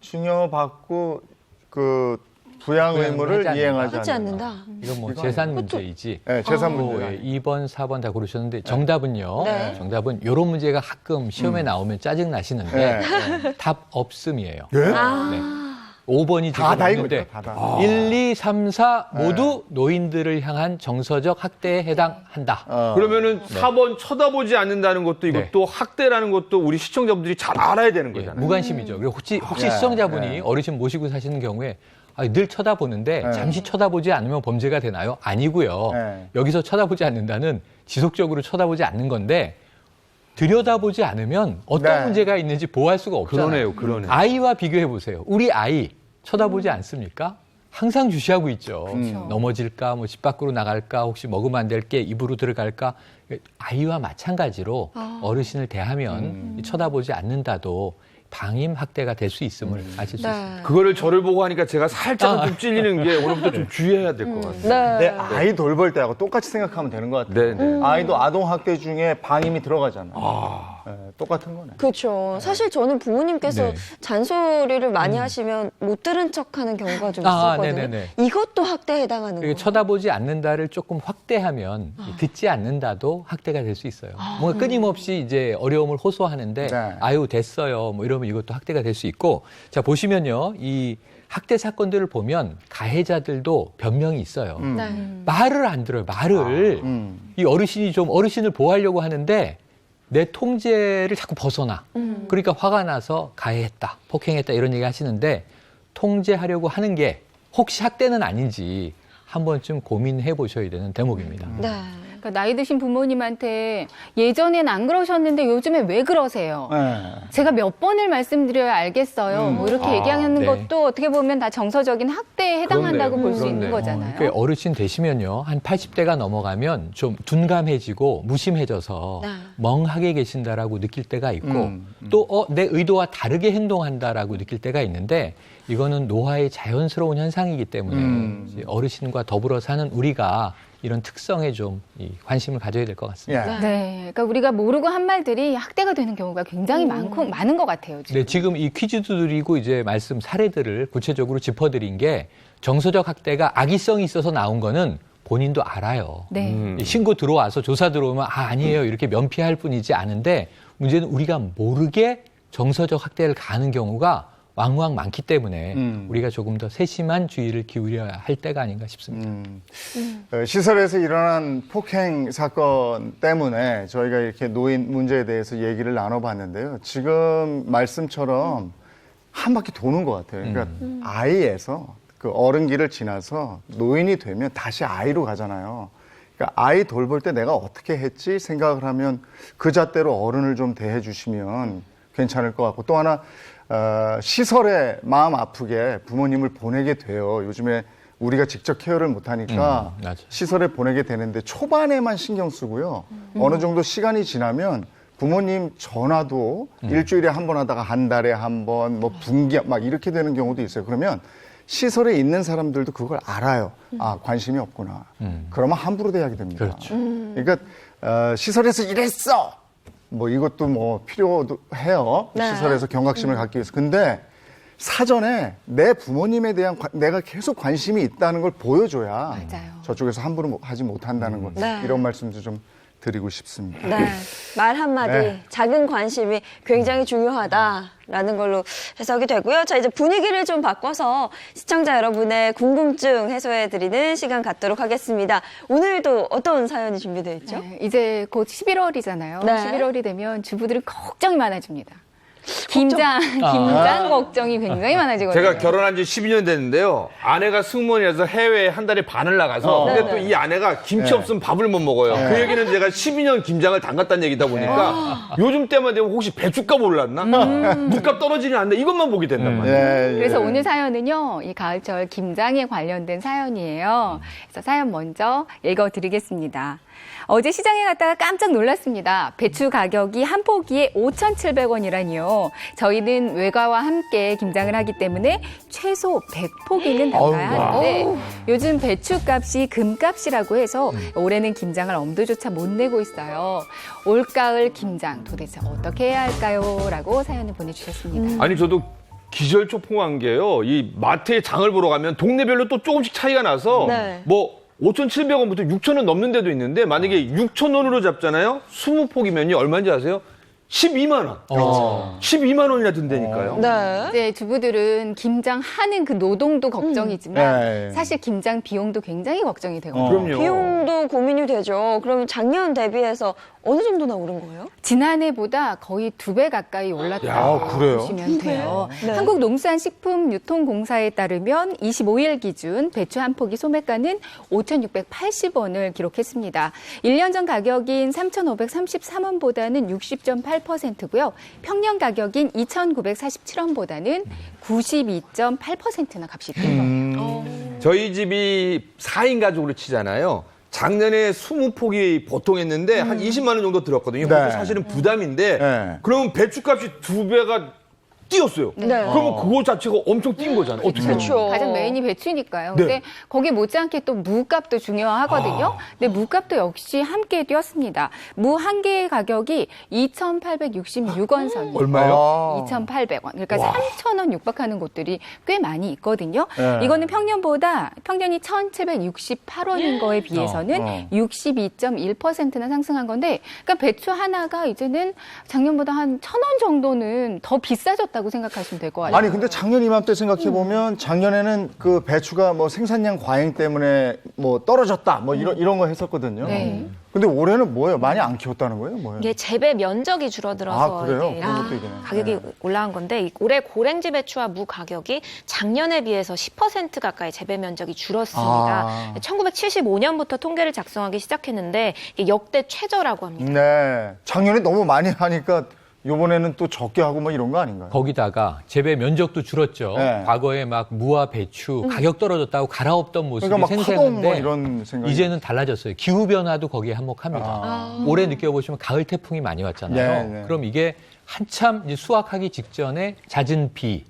S1: 증여 받고 그 부양
S3: 부양을
S1: 의무를
S3: 하지
S1: 이행하지
S2: 하지
S1: 않는다.
S2: 않는다.
S3: 이건 뭐
S1: 이거
S3: 재산 문제이지.
S1: 네, 재산 문제.
S3: 예, 2번, 4번 다 고르셨는데 정답은요.
S2: 네.
S3: 정답은 이런 문제가 가끔 시험에 나오면 짜증 나시는데
S1: 네.
S3: 답 없음이에요.
S1: 네?
S2: 아.
S3: 5번이 지금
S1: 다다
S3: 있는데
S1: 이거죠, 다다.
S3: 1, 2, 3, 4 모두 노인들을 향한 정서적 학대에 해당한다.
S4: 그러면은 4번 쳐다보지 않는다는 것도 이것도 학대라는 것도 우리 시청자분들이 잘 알아야 되는
S3: 예,
S4: 거잖아요.
S3: 무관심이죠. 그리고 혹시
S1: 예,
S3: 시청자분이
S1: 예.
S3: 어르신 모시고 사시는 경우에 늘 쳐다보는데
S1: 예.
S3: 잠시 쳐다보지 않으면 범죄가 되나요? 아니고요.
S1: 예.
S3: 여기서 쳐다보지 않는다는 지속적으로 쳐다보지 않는 건데 들여다보지 않으면 어떤
S1: 네.
S3: 문제가 있는지 보호할 수가 없잖아요.
S4: 그러네요.
S3: 아이와 비교해 보세요. 우리 아이 쳐다보지 않습니까? 항상 주시하고 있죠. 넘어질까, 뭐 집 밖으로 나갈까, 혹시 먹으면 안 될 게 입으로 들어갈까. 아이와 마찬가지로 어르신을 대하면 쳐다보지 않는다도 방임 학대가 될 수 있음을 아실 수 있습니다.
S2: 네.
S4: 그거를 저를 보고 하니까 제가 살짝 좀 찔리는 게 오늘부터 좀 주의해야 될 것 같아요.
S1: 내
S2: 네.
S1: 아이 돌볼 때하고 똑같이 생각하면 되는 것 같아요.
S4: 네, 네.
S1: 아이도 아동 학대 중에 방임이 들어가잖아요. 네, 똑같은 거네.
S2: 그렇죠. 사실 저는 부모님께서
S3: 네.
S2: 잔소리를 많이 하시면 못 들은 척하는 경우가 좀
S3: 아,
S2: 있었거든요.
S3: 네네네.
S2: 이것도 학대에 해당하는
S3: 그리고
S2: 거예요.
S3: 쳐다보지 않는다를 조금 확대하면 듣지 않는다도 학대가 될 수 있어요. 뭔가 끊임없이 이제 어려움을 호소하는데
S1: 네.
S3: 아유 됐어요. 뭐 이러면 이것도 학대가 될 수 있고 자 보시면요 이 학대 사건들을 보면 가해자들도 변명이 있어요.
S2: 네.
S3: 말을 안 들어요. 말을 이 어르신이 좀 어르신을 보호하려고 하는데 내 통제를 자꾸 벗어나. 그러니까 화가 나서 가해했다, 폭행했다 이런 얘기 하시는데 통제하려고 하는 게 혹시 학대는 아닌지 한 번쯤 고민해 보셔야 되는 대목입니다.
S2: 네.
S5: 그러니까 나이 드신 부모님한테 예전엔 안 그러셨는데 요즘에 왜 그러세요?
S1: 네.
S5: 제가 몇 번을 말씀드려야 알겠어요. 뭐 이렇게 얘기하는
S3: 네.
S5: 것도 어떻게 보면 다 정서적인 학대에 해당한다고 볼 수 있는
S4: 그렇네요.
S5: 거잖아요.
S3: 그러니까 어르신 되시면요. 한 80대가 넘어가면 좀 둔감해지고 무심해져서 멍하게 계신다라고 느낄 때가 있고 또 내 의도와 다르게 행동한다라고 느낄 때가 있는데 이거는 노화의 자연스러운 현상이기 때문에 이제 어르신과 더불어 사는 우리가 이런 특성에 좀 관심을 가져야 될 것 같습니다.
S1: 예.
S5: 네, 그러니까 우리가 모르고 한 말들이 학대가 되는 경우가 굉장히 많은 것 같아요. 지금.
S3: 네, 지금 이 퀴즈도 드리고 이제 말씀 사례들을 구체적으로 짚어드린 게 정서적 학대가 악의성이 있어서 나온 거는 본인도 알아요.
S5: 네.
S3: 신고 들어와서 조사 들어오면 아니에요 이렇게 면피할 뿐이지 않은데 문제는 우리가 모르게 정서적 학대를 가하는 경우가 왕왕 많기 때문에 우리가 조금 더 세심한 주의를 기울여야 할 때가 아닌가 싶습니다.
S1: 시설에서 일어난 폭행 사건 때문에 저희가 이렇게 노인 문제에 대해서 얘기를 나눠봤는데요. 지금 말씀처럼 한 바퀴 도는 것 같아요. 그러니까 아이에서 그 어른기를 지나서 노인이 되면 다시 아이로 가잖아요. 그러니까 아이 돌볼 때 내가 어떻게 했지 생각을 하면 그 잣대로 어른을 좀 대해 주시면 괜찮을 것 같고 또 하나 시설에 마음 아프게 부모님을 보내게 돼요. 요즘에 우리가 직접 케어를 못하니까
S3: 맞아.
S1: 시설에 보내게 되는데 초반에만 신경 쓰고요. 어느 정도 시간이 지나면 부모님 전화도 일주일에 한 번 하다가 한 달에 한 번, 뭐 분기 막 이렇게 되는 경우도 있어요. 그러면 시설에 있는 사람들도 그걸 알아요. 아, 관심이 없구나. 그러면 함부로 대하게 됩니다.
S3: 그렇죠.
S1: 그러니까 시설에서 이랬어. 뭐 이것도 뭐 필요도 해요.
S2: 네.
S1: 시설에서 경각심을 갖기 위해서. 근데 사전에 내 부모님에 대한 내가 계속 관심이 있다는 걸 보여줘야
S5: 맞아요.
S1: 저쪽에서 함부로 하지 못한다는 거.
S2: 네.
S1: 이런 말씀도 좀 드리고 싶습니다.
S2: 네. 말 한마디,
S1: 네.
S2: 작은 관심이 굉장히 중요하다라는 걸로 해석이 되고요. 자, 이제 분위기를 좀 바꿔서 시청자 여러분의 궁금증 해소해드리는 시간 갖도록 하겠습니다. 오늘도 어떤 사연이 준비되어 있죠?
S5: 네, 이제 곧 11월이잖아요.
S2: 네.
S5: 11월이 되면 주부들은 걱정이 많아집니다. 김장 걱정이 굉장히 많아지거든요.
S4: 제가 결혼한 지 12년 됐는데요. 아내가 승무원이라서 해외에 한 달에 반을 나가서 근데 또 이 아내가 김치 없으면 밥을 못 먹어요. 그 얘기는 제가 12년 김장을 담갔다는 얘기다 보니까 요즘 때만 되면 혹시 배추값 올랐나? 물값 떨어지지 않나? 이것만 보게 된단 말이에요.
S1: 예, 예.
S5: 그래서 오늘 사연은요, 이 가을철 김장에 관련된 사연이에요. 그래서 사연 먼저 읽어드리겠습니다. 어제 시장에 갔다가 깜짝 놀랐습니다. 배추 가격이 한 포기에 5,700원이라니요. 저희는 외가와 함께 김장을 하기 때문에 최소 100포기는 담가야 하는데 요즘 배추값이 금값이라고 해서 올해는 김장을 엄두조차 못 내고 있어요. 올가을 김장 도대체 어떻게 해야 할까요? 라고 사연을 보내주셨습니다.
S4: 아니 저도 기절초풍한 게요. 이 마트에 장을 보러 가면 동네별로 또 조금씩 차이가 나서
S2: 네.
S4: 뭐 5,700원부터 6,000원 넘는 데도 있는데 만약에 6,000원으로 잡잖아요. 20포기면요. 얼마인지 아세요? 12만 원. 12만 원이나 든다니까요.
S2: 네.
S5: 이제 주부들은 김장하는 그 노동도 걱정이지만
S1: 네.
S5: 사실 김장 비용도 굉장히 걱정이 되거든요.
S4: 그럼요.
S2: 비용도 고민이 되죠. 그러면 작년 대비해서 어느 정도나 오른 거예요?
S5: 지난해보다 거의 2배 가까이 올랐다고
S1: 야, 그래요?
S5: 보시면 돼요.
S2: 네.
S5: 한국농수산식품유통공사에 따르면 25일 기준 배추 한 포기 소매가는 5,680원을 기록했습니다. 1년 전 가격인 3,533원보다는 60.8%고요. 평년 가격인 2,947원보다는 92.8%나 값이 뛴 거예요.
S4: 저희 집이 4인 가족으로 치잖아요. 작년에 20포기 보통 했는데 한 20만 원 정도 들었거든요.
S1: 네.
S4: 그것도 사실은 부담인데
S1: 네.
S4: 그러면 배추값이 2배가 뛰었어요.
S2: 네.
S4: 그러면 그거 자체가 엄청 뛴 거잖아요. 어떻게 보면.
S2: 그렇죠.
S5: 가장 메인이 배추니까요.
S4: 네.
S5: 근데 거기에 못지않게 또 무값도 중요하거든요. 근데 무값도 역시 함께 뛰었습니다. 무 한 개의 가격이 2,866원 선이에요.
S4: 얼마요?
S5: 2,800원. 그러니까 3,000원 육박하는 곳들이 꽤 많이 있거든요.
S1: 네.
S5: 이거는 평년이 1,768원인 거에 비해서는 62.1%나 상승한 건데, 그러니까 배추 하나가 이제는 작년보다 한 1,000원 정도는 더 비싸졌다. 올랐다고 생각하시면 될 것 같아요.
S1: 아니 근데 작년 이맘때 생각해 보면 작년에는 그 배추가 뭐 생산량 과잉 때문에 뭐 떨어졌다 뭐 이런 거 했었거든요.
S5: 네.
S1: 근데 올해는 뭐예요? 많이 안 키웠다는 거예요? 뭐예요?
S6: 이게 재배 면적이 줄어들어서
S1: 아, 그래요?
S6: 이게
S1: 그런 것도 있겠네.
S6: 가격이
S1: 네.
S6: 올라간 건데 올해 고랭지 배추와 무 가격이 작년에 비해서 10% 가까이 재배 면적이 줄었습니다.
S1: 아.
S6: 1975년부터 통계를 작성하기 시작했는데 이게 역대 최저라고 합니다.
S1: 네. 작년에 너무 많이 하니까 이번에는 또 적게 하고 뭐 이런 거 아닌가요?
S3: 거기다가 재배 면적도 줄었죠.
S1: 네.
S3: 과거에 막 무와 배추 가격 떨어졌다고 갈아엎던 모습이
S1: 그러니까 막 파동
S3: 생생한데
S1: 뭐 이런 생각이
S3: 이제는 달라졌어요. 기후 변화도 거기에 한몫합니다. 올해 느껴보시면 가을 태풍이 많이 왔잖아요.
S1: 네, 네.
S3: 그럼 이게 한참 이제 수확하기 직전에 잦은 비,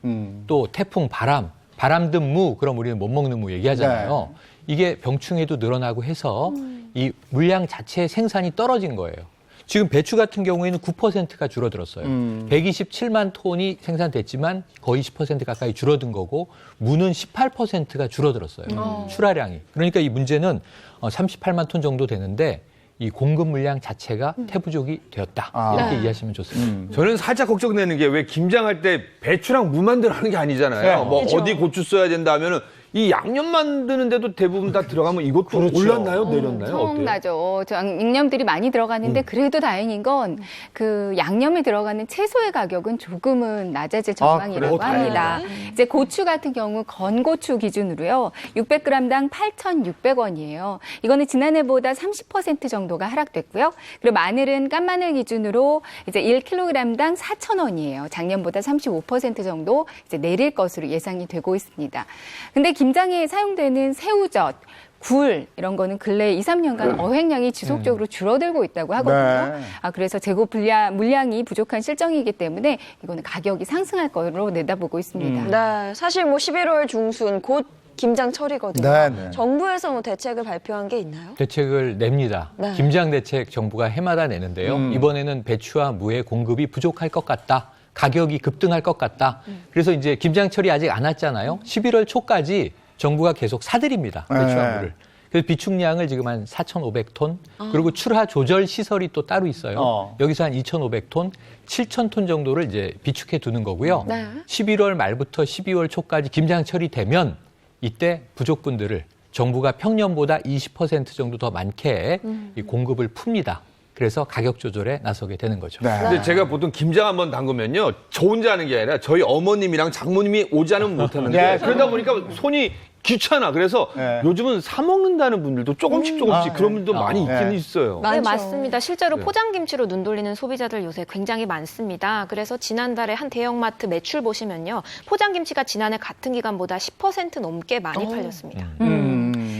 S3: 또 태풍, 바람 든 무, 그럼 우리는 못 먹는 무 얘기하잖아요.
S1: 네.
S3: 이게 병충해도 늘어나고 해서 이 물량 자체의 생산이 떨어진 거예요. 지금 배추 같은 경우에는 9%가 줄어들었어요. 127만 톤이 생산됐지만 거의 10% 가까이 줄어든 거고 무는 18%가 줄어들었어요. 출하량이. 그러니까 이 문제는 38만 톤 정도 되는데 이 공급 물량 자체가 태부족이 되었다. 이렇게 이해하시면 좋습니다.
S4: 저는 살짝 걱정되는 게 왜 김장할 때 배추랑 무만 들어가는 게 아니잖아요.
S1: 네.
S4: 뭐 어디 고추 써야 된다 하면은 이 양념 만드는데도 대부분 다 들어가면 이것도 올랐나요? 내렸나요? 어때요?
S5: 엄청나죠. 양념들이 많이 들어가는데 그래도 다행인 건 그 양념에 들어가는 채소의 가격은 조금은 낮아질 전망이라고
S1: 그래요?
S5: 합니다. 이제 고추 같은 경우 건고추 기준으로요. 600g당 8,600원이에요. 이거는 지난해보다 30% 정도가 하락됐고요. 그리고 마늘은 깐마늘 기준으로 이제 1kg당 4,000원이에요. 작년보다 35% 정도 이제 내릴 것으로 예상이 되고 있습니다. 근데 김장에 사용되는 새우젓, 굴 이런 거는 근래 2, 3년간 어획량이 지속적으로 줄어들고 있다고 하거든요.
S1: 네.
S5: 그래서 재고 물량이 부족한 실정이기 때문에 이거는 가격이 상승할 거로 내다보고 있습니다.
S2: 네, 사실 뭐 11월 중순 곧 김장철이거든요.
S1: 네, 네.
S2: 정부에서 뭐 대책을 발표한 게 있나요?
S3: 대책을 냅니다.
S2: 네.
S3: 김장 대책 정부가 해마다 내는데요. 이번에는 배추와 무의 공급이 부족할 것 같다. 가격이 급등할 것 같다. 그래서 이제 김장철이 아직 안 왔잖아요. 11월 초까지 정부가 계속 사들입니다. 배추와
S1: 네.
S3: 무를. 그래서 비축량을 지금 한 4,500톤, 그리고 출하 조절 시설이 또 따로 있어요. 여기서 한 2,500톤, 7,000톤 정도를 이제 비축해 두는 거고요.
S2: 네.
S3: 11월 말부터 12월 초까지 김장철이 되면 이때 부족분들을 정부가 평년보다 20% 정도 더 많게 이 공급을 풉니다. 그래서 가격 조절에 나서게 되는 거죠.
S1: 네.
S4: 근데 제가 보통 김장 한번 담그면요. 저 혼자 하는 게 아니라 저희 어머님이랑 장모님이 오지 않으면 못 하는데
S1: 네.
S4: 그러다 보니까 손이 귀찮아. 그래서
S1: 네.
S4: 요즘은 사 먹는다는 분들도 조금씩
S1: 아,
S4: 그런 분들도 많이 있긴
S1: 네.
S4: 있어요.
S6: 네,
S2: 많죠.
S6: 맞습니다. 실제로
S4: 네.
S6: 포장김치로 눈 돌리는 소비자들 요새 굉장히 많습니다. 그래서 지난달에 한 대형마트 매출 보시면요. 포장김치가 지난해 같은 기간보다 10% 넘게 많이 팔렸습니다.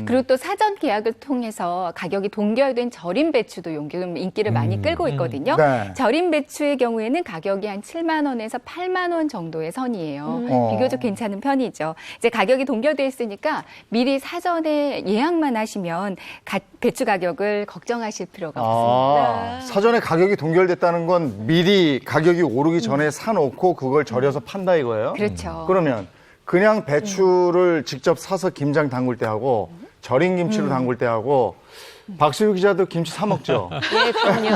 S5: 그리고 또 사전 계약을 통해서 가격이 동결된 절임 배추도 요즘 인기를 많이 끌고 있거든요.
S1: 네.
S5: 절임 배추의 경우에는 가격이 한 7만 원에서 8만 원 정도의 선이에요. 비교적 괜찮은 편이죠. 이제 가격이 동결돼 있으니까 미리 사전에 예약만 하시면 배추 가격을 걱정하실 필요가 없습니다.
S1: 사전에 가격이 동결됐다는 건 미리 가격이 오르기 전에 사놓고 그걸 절여서 판다 이거예요?
S5: 그렇죠.
S1: 그러면 그냥 배추를 직접 사서 김장 담글 때 하고 절인 김치로 담글 때 하고 박수유 기자도 김치 사 먹죠?
S6: 예, 그럼요.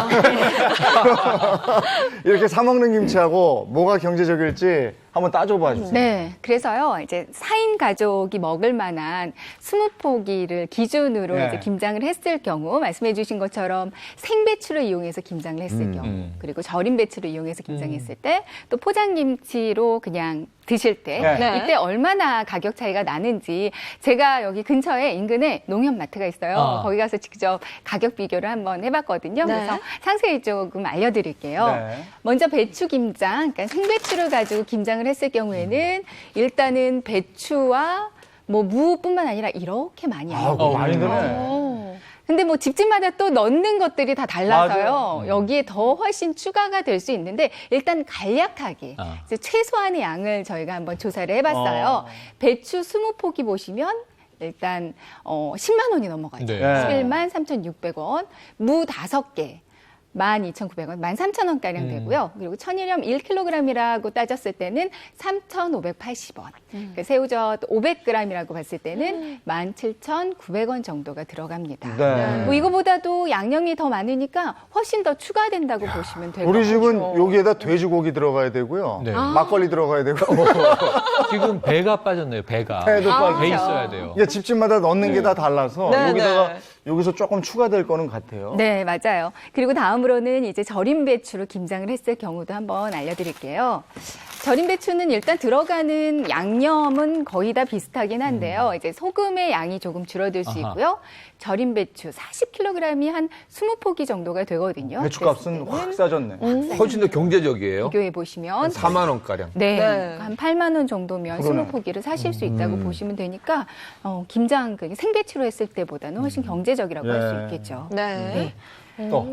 S1: 이렇게 사 먹는 김치하고 뭐가 경제적일지 한번 따져봐 주세요.
S5: 네, 그래서요, 이제 4인 가족이 먹을 만한 20포기를 기준으로
S1: 네.
S5: 이제 김장을 했을 경우, 말씀해 주신 것처럼 생배추를 이용해서 김장을 했을 경우, 그리고 절임 배추를 이용해서 김장했을 때, 또 포장김치로 그냥 드실 때,
S1: 네.
S5: 이때 얼마나 가격 차이가 나는지, 제가 여기 근처에 인근에 농협마트가 있어요. 거기 가서 직접 가격 비교를 한번 해봤거든요.
S2: 네.
S5: 그래서 상세히 조금 알려드릴게요.
S1: 네.
S5: 먼저 배추 김장, 그러니까 생배추를 가지고 김장을 했을 경우에는 일단은 배추와 뭐 무뿐만 아니라 이렇게 많이
S1: 아, 그거 많이 드네.
S5: 근데 뭐 집집마다 또 넣는 것들이 다 달라서요.
S1: 맞아요.
S5: 여기에 더 훨씬 추가가 될 수 있는데 일단 간략하게 이제 최소한의 양을 저희가 한번 조사를 해봤어요. 배추 20포기 보시면 일단 10만 원이 넘어가죠.
S3: 네.
S5: 11만 3,600원. 무 5개. 12,900원, 13,000원가량 되고요. 그리고 천일염 1kg이라고 따졌을 때는 3,580원. 그러니까 새우젓 500g이라고 봤을 때는 17,900원 정도가 들어갑니다.
S1: 네.
S5: 뭐 이거보다도 양념이 더 많으니까 훨씬 더 추가된다고 보시면 될 것 같아요.
S1: 우리 집은 여기에다 돼지고기 들어가야 되고요.
S3: 네.
S1: 막걸리 들어가야 되고.
S3: 지금 배가 빠졌네요. 배가.
S1: 배도 빠지고.
S3: 배 있어야 돼요.
S1: 이게 집집마다 넣는 게 다 달라서
S2: 네,
S1: 여기다가
S2: 네.
S1: 여기서 조금 추가될 거는 같아요.
S5: 네, 맞아요. 그리고 다음으로는 이제 절임 배추로 김장을 했을 경우도 한번 알려드릴게요. 절임 배추는 일단 들어가는 양념은 거의 다 비슷하긴 한데요. 이제 소금의 양이 조금 줄어들 수
S3: 아하.
S5: 있고요. 절임 배추 40kg이 한 20포기 정도가 되거든요.
S1: 배추값은 확 싸졌네.
S4: 훨씬 더 경제적이에요.
S5: 비교해 보시면
S4: 4만 원가량.
S5: 네,
S2: 네.
S5: 한 8만 원 정도면
S1: 그러네.
S5: 20포기를 사실 수 있다고 보시면 되니까 김장 생배추로 했을 때보다는 훨씬 경제적이라고 할 수
S1: 예.
S5: 있겠죠.
S2: 네.
S1: 또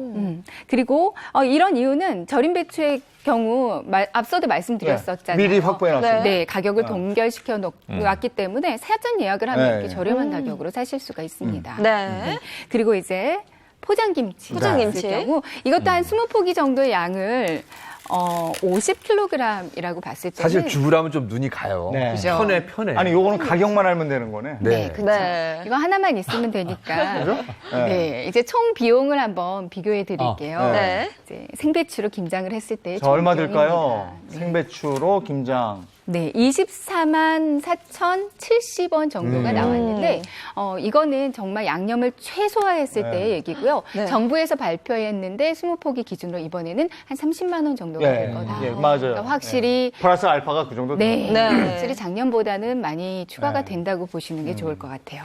S5: 그리고 이런 이유는 절임 배추의 경우 앞서도 말씀드렸었잖아요.
S1: 미리 확보해놨어요.
S5: 네, 가격을 동결시켜 놓았기 때문에 사전 예약을 하면
S1: 네.
S5: 이렇게 저렴한 가격으로 사실 수가 있습니다.
S2: 네.
S5: 그리고 이제 포장김치
S2: 포장김치.
S5: 있을 경우 이것도 한 20포기 정도의 양을 50kg이라고 봤을 때는
S4: 사실 주부라면 좀 눈이 가요.
S1: 네.
S5: 그죠?
S4: 편해.
S1: 아니 요거는 가격만 알면 되는 거네.
S4: 네.
S5: 그렇죠.
S2: 네.
S5: 이거 하나만 있으면 되니까.
S1: 그죠?
S5: 네, 이제 총 비용을 한번 비교해 드릴게요.
S2: 네.
S5: 이제 생배추로 김장을 했을 때
S1: 저 얼마
S5: 총
S1: 들까요?
S5: 비용입니다.
S1: 생배추로 김장.
S5: 네, 24만 4,070원 정도가 나왔는데 이거는 정말 양념을 최소화했을
S1: 네.
S5: 때의 얘기고요.
S2: 네.
S5: 정부에서 발표했는데 20포기 기준으로 이번에는 한 30만 원 정도가 될 거다.
S1: 예, 맞아요.
S5: 그러니까 확실히
S1: 예. 플러스 알파가 그 정도.
S5: 네,
S2: 네.
S5: 확실히 작년보다는 많이 추가가
S1: 네.
S5: 된다고 보시는 게 좋을 것 같아요.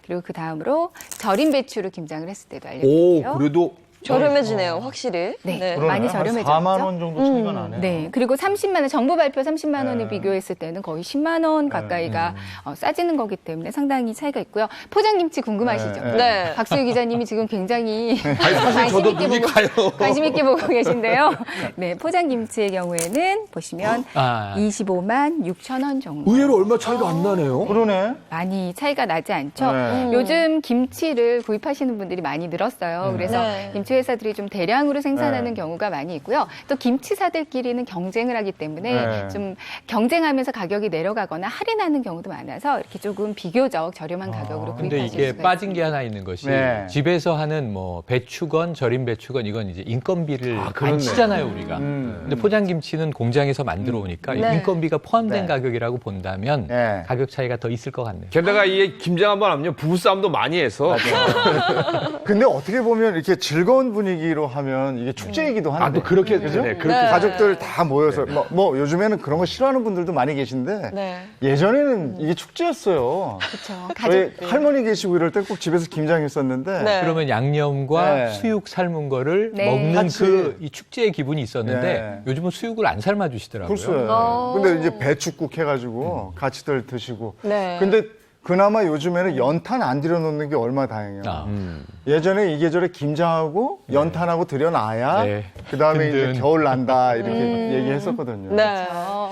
S5: 그리고 그 다음으로 절임 배추로 김장을 했을 때도
S4: 오,
S5: 알려드릴게요.
S4: 그래도
S2: 저렴해지네요, 확실히.
S5: 네.
S1: 그러네.
S5: 많이
S1: 한
S5: 저렴해졌죠?
S1: 4만 원 정도 차이가 나네요.
S5: 네, 그리고 30만 원, 정부 발표 30만 원을
S1: 네.
S5: 비교했을 때는 거의 10만 원 가까이가 싸지는 거기 때문에 상당히 차이가 있고요. 포장김치 궁금하시죠?
S1: 네.
S2: 네.
S5: 박수희 기자님이 지금 굉장히
S4: 아니, 사실 저도 눈이 가요.
S5: 관심 있게 보고 계신데요. 네, 포장김치의 경우에는 보시면 25만 6천 원 정도.
S4: 의외로 얼마 차이가 안 나네요.
S1: 그러네.
S5: 많이 차이가 나지 않죠?
S1: 네.
S5: 요즘 김치를 구입하시는 분들이 많이 늘었어요. 그래서
S2: 네.
S5: 김치 회사들이 좀 대량으로 생산하는
S1: 네.
S5: 경우가 많이 있고요. 또 김치사들끼리는 경쟁을 하기 때문에
S1: 네.
S5: 좀 경쟁하면서 가격이 내려가거나 할인하는 경우도 많아서 이렇게 조금 비교적 저렴한 가격으로
S3: 근데
S5: 구입하실
S3: 이게
S5: 수가
S3: 빠진
S5: 있습니다.
S3: 게 하나 있는 것이
S1: 네.
S3: 집에서 하는 뭐 배추건 절임 배추건 이건 이제 인건비를
S4: 그렇네.
S3: 안 치잖아요, 우리가. 근데 포장김치는 공장에서 만들어 오니까
S2: 네.
S3: 인건비가 포함된
S1: 네.
S3: 가격이라고 본다면
S1: 네.
S3: 가격 차이가 더 있을 것 같네요.
S4: 게다가 이 김장 한번 하면 부부싸움도 많이 해서.
S1: 근데 어떻게 보면 이렇게 즐거운 분위기로 하면 이게 축제이기도 한데.
S4: 아, 또 그렇게,
S1: 그죠?
S4: 네, 그렇게.
S2: 네.
S1: 가족들 다 모여서 뭐 요즘에는 그런 거 싫어하는 분들도 많이 계신데
S2: 네.
S1: 예전에는 이게 축제였어요.
S5: 그렇죠.
S1: 저희
S5: 가족들.
S1: 할머니 계시고 이럴 때 꼭 집에서 김장했었는데
S2: 네.
S3: 그러면 양념과
S1: 네.
S3: 수육 삶은 거를
S5: 네.
S3: 먹는
S1: 같이.
S3: 그 이 축제의 기분이 있었는데
S1: 네.
S3: 요즘은 수육을 안 삶아 주시더라고요.
S1: 글쎄. 근데 이제 배축국 해가지고 같이들 드시고.
S2: 네.
S1: 근데 그나마 요즘에는 연탄 안 들여놓는 게 얼마나 다행이에요.
S3: 아.
S1: 예전에 이 계절에 김장하고 연탄하고 들여놔야
S3: 네.
S1: 그다음에
S3: 든든.
S1: 이제 겨울 난다 이렇게 얘기했었거든요.
S2: 네.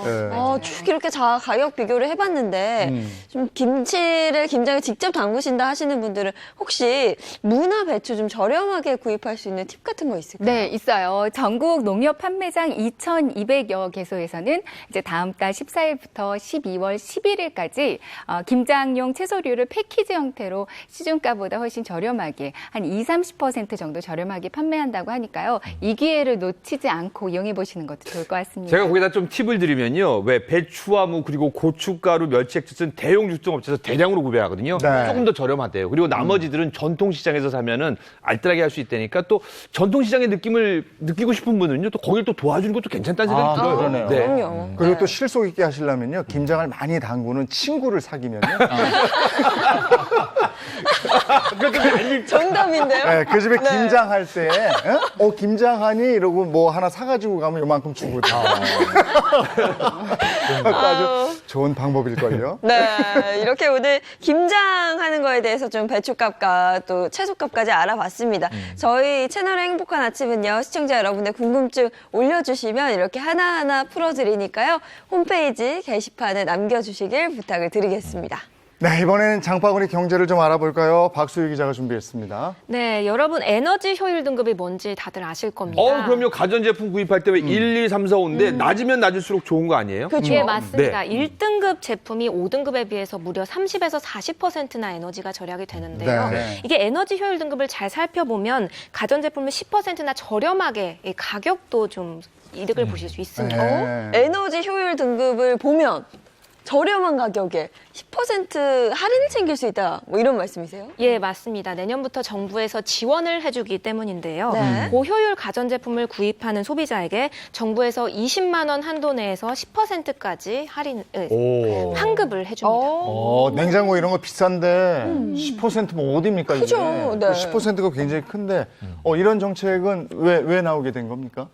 S1: 네.
S2: 쭉 이렇게 가격 비교를 해봤는데 좀 김장에 직접 담그신다 하시는 분들은 혹시 무나 배추 좀 저렴하게 구입할 수 있는 팁 같은 거 있을까요?
S5: 네, 있어요. 전국 농협 판매장 2,200여 개소에서는 이제 다음 달 14일부터 12월 11일까지 김장용 채소류를 패키지 형태로 시중가보다 훨씬 저렴하게 한 20-30% 정도 저렴하게 판매한다고 하니까요. 이 기회를 놓치지 않고 이용해 보시는 것도 좋을 것 같습니다.
S4: 제가 거기다 좀 팁을 드리면요. 왜 배추와 무 그리고 고춧가루, 멸치액젓은 대형 유통업체에서 대량으로 구매하거든요.
S1: 네.
S4: 조금 더 저렴하대요. 그리고 나머지들은 전통시장에서 사면은 알뜰하게 할 수 있다니까 또 전통시장의 느낌을 느끼고 싶은 분은요. 또 거길 또 도와주는 것도 괜찮다는 생각이 들어요.
S1: 그러네요.
S4: 네.
S2: 그럼요.
S1: 그리고 또 실속 있게 하시려면요. 김장을 많이 담그는 친구를 사귀면요.
S2: 정답인데요?
S1: 네, 그 집에 김장할 때, 김장하니? 이러고 뭐 하나 사가지고 가면 요만큼 주고. 아주 좋은 방법일걸요.
S2: 네, 이렇게 오늘 김장하는 거에 대해서 좀 배추값과 또 채소값까지 알아봤습니다. 저희 채널의 행복한 아침은요, 시청자 여러분의 궁금증 올려주시면 이렇게 하나하나 풀어드리니까요, 홈페이지 게시판에 남겨주시길 부탁을 드리겠습니다.
S1: 네, 이번에는 장바구니 경제를 좀 알아볼까요? 박수희 기자가 준비했습니다.
S6: 네, 여러분 에너지 효율 등급이 뭔지 다들 아실 겁니다.
S4: 그럼요. 가전제품 구입할 때 왜 1, 2, 3, 4, 5인데 낮으면 낮을수록 좋은 거 아니에요?
S2: 그렇죠.
S6: 네, 맞습니다.
S4: 네.
S6: 1등급 제품이 5등급에 비해서 무려 30에서 40%나 에너지가 절약이 되는데요.
S1: 네.
S6: 이게 에너지 효율 등급을 잘 살펴보면 가전제품을 10%나 저렴하게 이 가격도 좀 이득을 보실 수 있습니다.
S1: 네.
S2: 에너지 효율 등급을 보면 저렴한 가격에 10% 할인 챙길 수 있다. 뭐 이런 말씀이세요?
S6: 예, 맞습니다. 내년부터 정부에서 지원을 해주기 때문인데요.
S2: 네.
S6: 고효율 가전제품을 구입하는 소비자에게 정부에서 20만 원 한도 내에서 10%까지 환급을 해줍니다.
S1: 냉장고 이런 거 비싼데 10%뭐 어디입니까 이게?
S2: 그죠, 네.
S1: 10%가 굉장히 큰데 이런 정책은 왜 나오게 된 겁니까?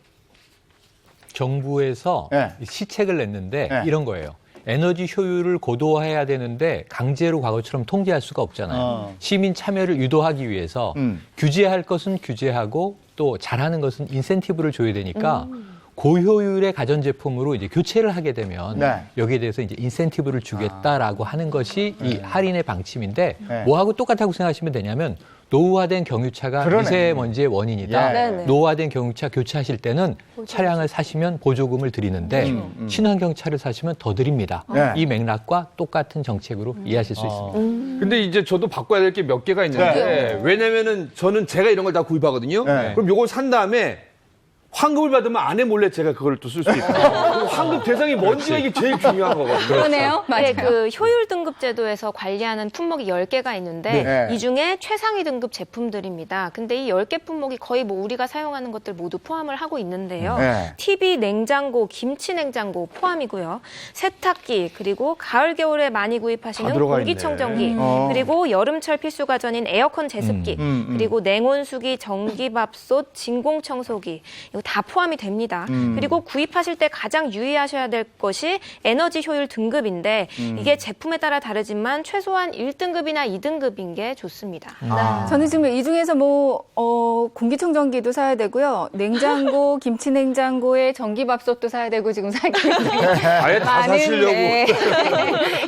S3: 정부에서
S1: 네.
S3: 시책을 냈는데
S1: 네.
S3: 이런 거예요. 에너지 효율을 고도화해야 되는데 강제로 과거처럼 통제할 수가 없잖아요. 시민 참여를 유도하기 위해서 규제할 것은 규제하고 또 잘하는 것은 인센티브를 줘야 되니까 고효율의 가전제품으로 이제 교체를 하게 되면
S1: 네.
S3: 여기에 대해서 이제 인센티브를 주겠다라고 하는 것이 이 할인의 방침인데
S1: 네.
S3: 뭐하고 똑같다고 생각하시면 되냐면 노후화된 경유차가
S1: 그러네.
S3: 미세먼지의 원인이다.
S1: 예.
S2: 네네.
S3: 노후화된 경유차 교체하실 때는 차량을 사시면 보조금을 드리는데 친환경차를 사시면 더 드립니다.
S1: 네.
S3: 이 맥락과 똑같은 정책으로 이해하실 수 있습니다.
S4: 근데 이제 저도 바꿔야 될 게 몇 개가 있는데 왜냐면은 저는 제가 이런 걸 다 구입하거든요.
S1: 네.
S4: 그럼 요걸 산 다음에 환급을 받으면 아내 몰래 제가 그걸 또 쓸 수 있고 환급 대상이 뭔지가 이게 제일 중요한 거거든요.
S5: 그러네요. 맞아요.
S6: 네, 그 효율 등급 제도에서 관리하는 품목이 10개가 있는데
S1: 네.
S6: 이 중에 최상위 등급 제품들입니다. 근데 이 10개 품목이 거의 뭐 우리가 사용하는 것들 모두 포함을 하고 있는데요.
S1: 네.
S6: TV, 냉장고, 김치 냉장고 포함이고요. 세탁기, 그리고 가을 겨울에 많이
S1: 다
S6: 구입하시는
S1: 들어가
S6: 공기청정기,
S1: 있네.
S6: 그리고 여름철 필수 가전인 에어컨 제습기, 그리고 냉온수기, 전기밥솥, 진공청소기 이거 다 포함이 됩니다. 그리고 구입하실 때 가장 유의하셔야 될 것이 에너지 효율 등급인데 이게 제품에 따라 다르지만 최소한 1등급이나 2등급인 게 좋습니다.
S5: 저는 지금 이 중에서 공기청정기도 사야 되고요. 냉장고, 김치냉장고에 전기밥솥도 사야 되고 지금 사기
S4: 아예 다 사시려고.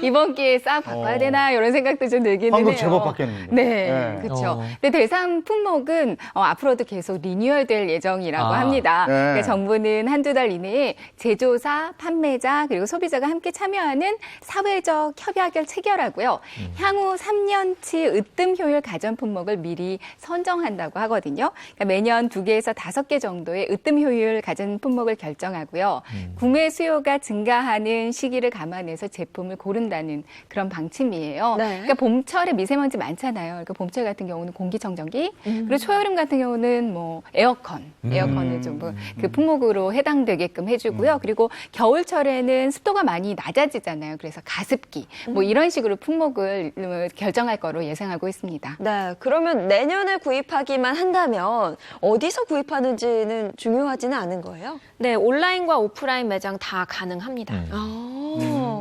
S5: 이번 기회에 싹 바꿔야 되나 이런 생각도 좀 들기는
S1: 환급
S5: 해요.
S1: 제법 받겠는데.
S5: 네, 그렇죠. 근데 대상 품목은 앞으로도 계속 리뉴얼될 예정이라고 합니다. 그러니까 정부는 한두 달 이내에 제조사, 판매자 그리고 소비자가 함께 참여하는 사회적 협약을 체결하고요. 향후 3년치 으뜸 효율 가전 품목을 미리 선정한다고 하거든요. 그러니까 매년 2개에서 5개 정도의 으뜸 효율 가전 품목을 결정하고요. 구매 수요가 증가하는 시기를 감안해서 제품을 고른다는 그런 방침이에요.
S2: 네.
S5: 그러니까 봄철에 미세먼지 많잖아요. 그러니까 봄철 같은 경우는 공기청정기, 그리고 초여름 같은 경우는 뭐 에어컨을 좀 그 품목으로 해당되게끔 해주고요. 그리고 겨울철에는 습도가 많이 낮아지잖아요. 그래서 가습기 뭐 이런 식으로 품목을 결정할 거로 예상하고 있습니다.
S2: 네, 그러면 내년에 구입하기만 한다면 어디서 구입하는지는 중요하지는 않은 거예요?
S6: 네, 온라인과 오프라인 매장 다 가능합니다.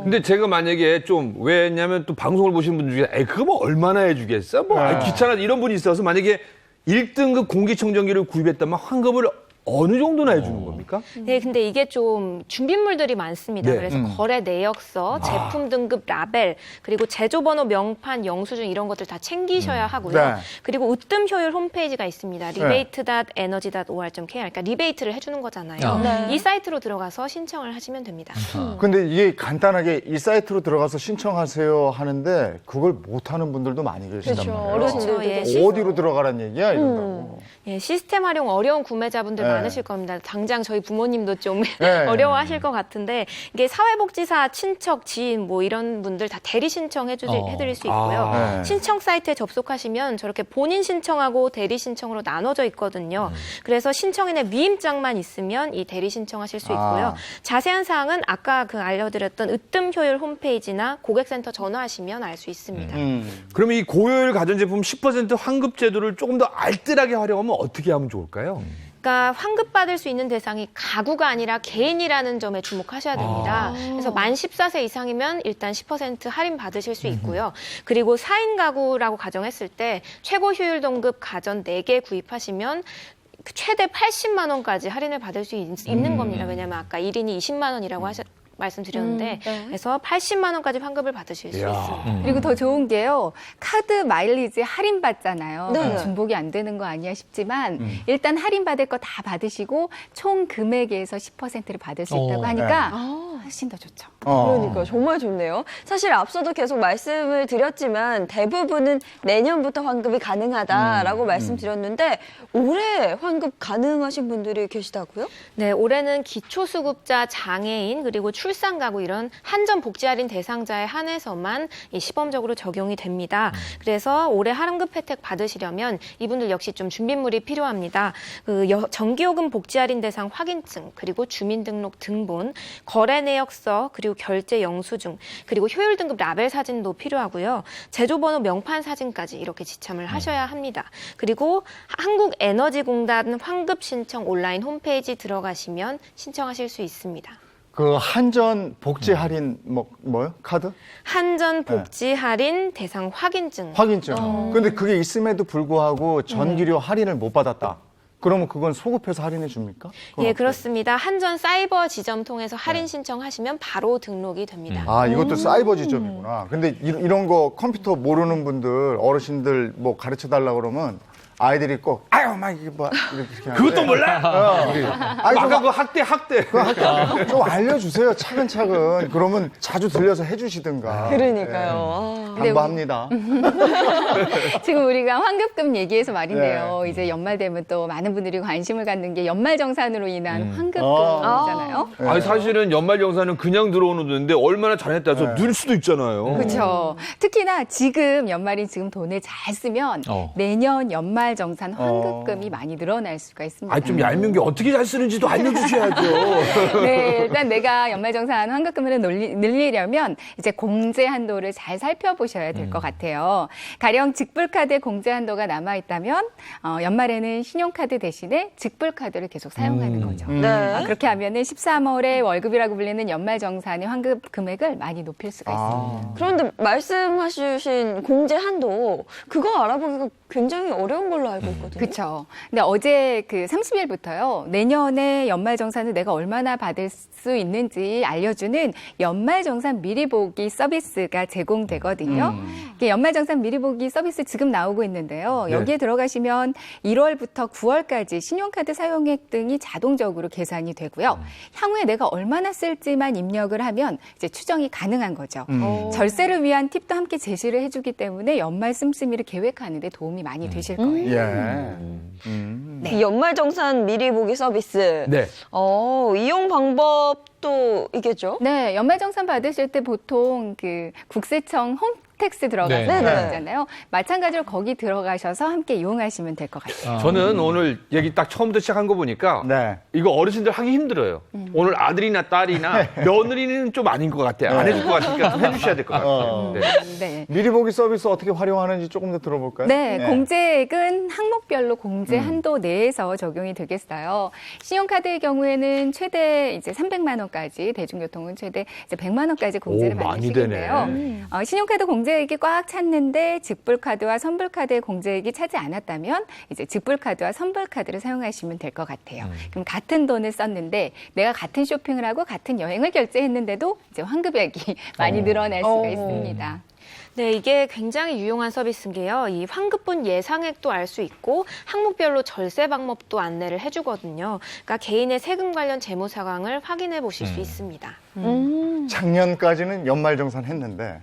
S4: 근데 제가 만약에 좀 왜냐면 또 방송을 보시는 분들 중에 에이 그거 뭐 얼마나 해주겠어? 뭐 아이, 귀찮아 이런 분이 있어서 만약에 1등급 공기청정기를 구입했다면 환급을 어느 정도나 해주는 겁니까?
S6: 네, 근데 이게 좀 준비물들이 많습니다.
S4: 네.
S6: 그래서 거래 내역서, 제품 등급 라벨, 그리고 제조번호, 명판, 영수증 이런 것들 다 챙기셔야 하고요.
S1: 네.
S6: 그리고 으뜸 효율 홈페이지가 있습니다. rebate.energy.or.kr 그러니까 리베이트를 해주는 거잖아요.
S2: 네.
S6: 이 사이트로 들어가서 신청을 하시면 됩니다.
S1: 근데 이게 간단하게 이 사이트로 들어가서 신청하세요 하는데 그걸 못하는 분들도 많이 계시단
S2: 그렇죠.
S1: 말이에요.
S2: 어르신들도
S6: 예,
S2: 계시고.
S1: 어디로 들어가란 얘기야 이런다고.
S6: 예, 시스템 활용 어려운 구매자분들 많으실 겁니다. 당장 저희 부모님도 좀
S1: 네.
S6: 어려워하실 것 같은데 이게 사회복지사, 친척, 지인 뭐 이런 분들 다 대리 신청해드릴 수 있고요.
S1: 네.
S6: 신청 사이트에 접속하시면 저렇게 본인 신청하고 대리 신청으로 나눠져 있거든요. 그래서 신청인의 미임장만 있으면 이 대리 신청하실 수 있고요. 자세한 사항은 아까 알려드렸던 으뜸 효율 홈페이지나 고객센터 전화하시면 알 수 있습니다.
S4: 그러면 이 고효율 가전제품 10% 환급 제도를 조금 더 알뜰하게 하려면 어떻게 하면 좋을까요?
S6: 그러니까 환급받을 수 있는 대상이 가구가 아니라 개인이라는 점에 주목하셔야 됩니다. 그래서 만 14세 이상이면 일단 10% 할인 받으실 수 있고요. 그리고 4인 가구라고 가정했을 때 최고 효율 등급 가전 4개 구입하시면 최대 80만 원까지 할인을 받을 수 있는 겁니다. 왜냐하면 아까 1인이 20만 원이라고 말씀드렸는데 그래서 80만 원까지 환급을 받으실 수 있습니다.
S5: 그리고 더 좋은 게요. 카드 마일리지 할인 받잖아요.
S2: 네.
S5: 중복이 안 되는 거 아니야 싶지만 일단 할인 받을 거 다 받으시고 총 금액에서 10%를 받을 수 있다고 하니까 훨씬 더 좋죠.
S2: 그러니까 정말 좋네요. 사실 앞서도 계속 말씀을 드렸지만 대부분은 내년부터 환급이 가능하다라고 말씀드렸는데 올해 환급 가능하신 분들이 계시다고요?
S6: 네, 올해는 기초수급자, 장애인, 그리고 출산가구 이런 한전 복지 할인 대상자에 한해서만 이 시범적으로 적용이 됩니다. 그래서 올해 환급 혜택 받으시려면 이분들 역시 좀 준비물이 필요합니다. 전기요금 복지 할인 대상 확인증, 그리고 주민등록 등본, 거래 내역서, 그리고 결제 영수증, 그리고 효율 등급 라벨 사진도 필요하고요. 제조번호 명판 사진까지 이렇게 지참을 하셔야 합니다. 그리고 한국에너지공단 환급 신청 온라인 홈페이지 들어가시면 신청하실 수 있습니다.
S1: 그 한전 복지 할인 뭐요? 카드?
S6: 한전 복지 할인 대상 확인증.
S1: 확인증. 근데 그게 있음에도 불구하고 전기료 할인을 못 받았다. 그러면 그건 소급해서 할인해 줍니까?
S6: 예, 그렇습니다. 한전 사이버 지점 통해서 할인 신청하시면 바로 등록이 됩니다.
S1: 아, 이것도 사이버 지점이구나. 근데 이런 거 컴퓨터 모르는 분들, 어르신들 뭐 가르쳐 달라고 그러면 아이들이 꼭 아유, 막 이게 뭐 이렇게 하는데.
S4: 그것도 몰라?
S1: 아니,
S4: 아까 그 학대.
S1: 좀 알려주세요, 차근차근. 그러면 자주 들려서 해주시든가.
S2: 그러니까요.
S1: 반박합니다.
S5: 지금 우리가 환급금 얘기해서 말인데요. 이제 연말 되면 또 많은 분들이 관심을 갖는 게 연말정산으로 인한 환급금이잖아요.
S4: 아니 사실은 연말정산은 그냥 들어오는 돈인데 얼마나 잘했다 해서 늘 수도 있잖아요.
S5: 그렇죠. 특히나 지금 연말인 지금 돈을 잘 쓰면 내년 연말정산 환급금이 많이 늘어날 수가 있습니다.
S4: 좀 얄미운 게 어떻게 잘 쓰는지도 알려주셔야죠.
S5: 네, 일단 내가 연말정산 환급금을 늘리려면 이제 공제 한도를 잘 살펴보셔야 될 것 같아요. 가령 직불카드 공제 한도가 남아있다면 연말에는 신용카드 대신에 직불카드를 계속 사용하는 거죠.
S2: 네.
S5: 그렇게 하면은 13월에 월급이라고 불리는 연말정산의 환급 금액을 많이 높일 수가 있습니다.
S2: 그런데 말씀하신 공제 한도 그거 알아보기가 굉장히 어려운 걸로 알고 있거든요.
S5: 그렇죠. 근데 어제 그 30일부터요. 내년에 연말정산을 내가 얼마나 받을 수 있는지 알려주는 연말정산 미리 보기 서비스가 제공되거든요. 이게 연말정산 미리 보기 서비스 지금 나오고 있는데요. 여기에 들어가시면 1월부터 9월까지 신용카드 사용액 등이 자동적으로 계산이 되고요. 향후에 내가 얼마나 쓸지만 입력을 하면 이제 추정이 가능한 거죠. 절세를 위한 팁도 함께 제시를 해주기 때문에 연말 씀씀이를 계획하는 데 도움이 많이 되실 거예요.
S1: 예.
S2: 이 연말정산 미리 보기 서비스.
S4: 네.
S2: 이용 방법도 이게죠?
S5: 네, 연말정산 받으실 때 보통 그 국세청 홈택스 들어가는
S3: 네.
S5: 거 있잖아요. 마찬가지로 거기 들어가셔서 함께 이용하시면 될 것 같아요.
S4: 저는 오늘 얘기 딱 처음부터 시작한 거 보니까
S1: 네.
S4: 이거 어르신들 하기 힘들어요. 오늘 아들이나 딸이나 며느리는 좀 아닌 것 같아요. 안 해줄 것 같으니까 좀 해주셔야 될 것 같아요. 네.
S5: 네.
S1: 미리 보기 서비스 어떻게 활용하는지 조금 더 들어볼까요?
S5: 네, 공제액은 항목별로 공제 한도 내에서 적용이 되겠어요. 신용카드의 경우에는 최대 이제 300만 원까지, 대중교통은 최대 이제 100만 원까지 공제를
S4: 오, 많이
S5: 받으시겠는데요.
S4: 되네.
S5: 신용카드 공제액이 꽉 찼는데 직불카드와 선불카드의 공제액이 차지 않았다면 이제 직불카드와 선불카드를 사용하시면 될 것 같아요. 그럼 같은 돈을 썼는데 내가 같은 쇼핑을 하고 같은 여행을 결제했는데도 이제 환급액이 많이 늘어날 수가 있습니다.
S6: 네, 이게 굉장히 유용한 서비스인 게요. 이 환급분 예상액도 알 수 있고 항목별로 절세 방법도 안내를 해주거든요. 그러니까 개인의 세금 관련 재무 상황을 확인해 보실 수 있습니다.
S1: 작년까지는 연말정산 했는데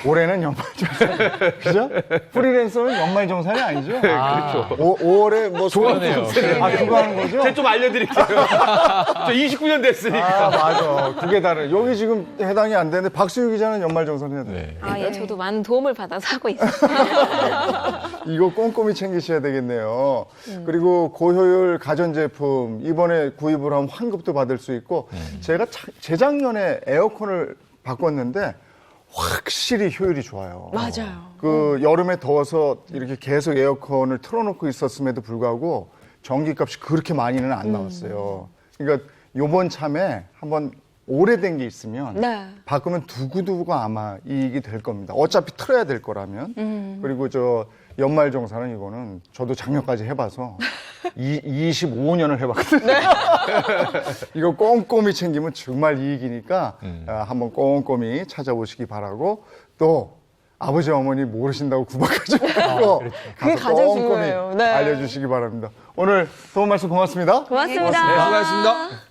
S1: 올해는 연말정산 그죠? 프리랜서는 연말정산이 아니죠?
S3: 그렇죠.
S1: 5월에 뭐
S3: 그러네요.
S1: 그거 하는 거죠?
S4: 제가 좀 알려드릴게요. 저 29년 됐으니까.
S1: 아, 맞아. 그게 다른. 여기 지금 해당이 안 되는데 박수유 기자는 연말정산 해야 돼.
S6: 아, 예, 저도 많은 도움을 받아서 하고 있어요.
S1: 이거 꼼꼼히 챙기셔야 되겠네요. 그리고 고효율 가전제품 이번에 구입을 하면 환급도 받을 수 있고 제가 재작년에 에어컨을 바꿨는데 확실히 효율이 좋아요.
S2: 맞아요.
S1: 그 여름에 더워서 이렇게 계속 에어컨을 틀어놓고 있었음에도 불구하고 전기값이 그렇게 많이는 안 나왔어요. 그러니까 요번 참에 한번 오래된 게 있으면
S2: 네.
S1: 바꾸면 두고두고가 아마 이익이 될 겁니다. 어차피 틀어야 될 거라면. 그리고 저 연말정산은 이거는 저도 작년까지 해봐서 25년을 해봤거든요. 이거 꼼꼼히 챙기면 정말 이익이니까 한번 꼼꼼히 찾아보시기 바라고, 또 아버지 어머니 모르신다고 구박하지 말고
S2: 그게
S1: 가서
S2: 가장
S1: 꼼꼼히
S2: 중요해요. 네.
S1: 알려주시기 바랍니다. 오늘 도움 말씀 고맙습니다.
S2: 고맙습니다.
S4: 네, 수고하셨습니다.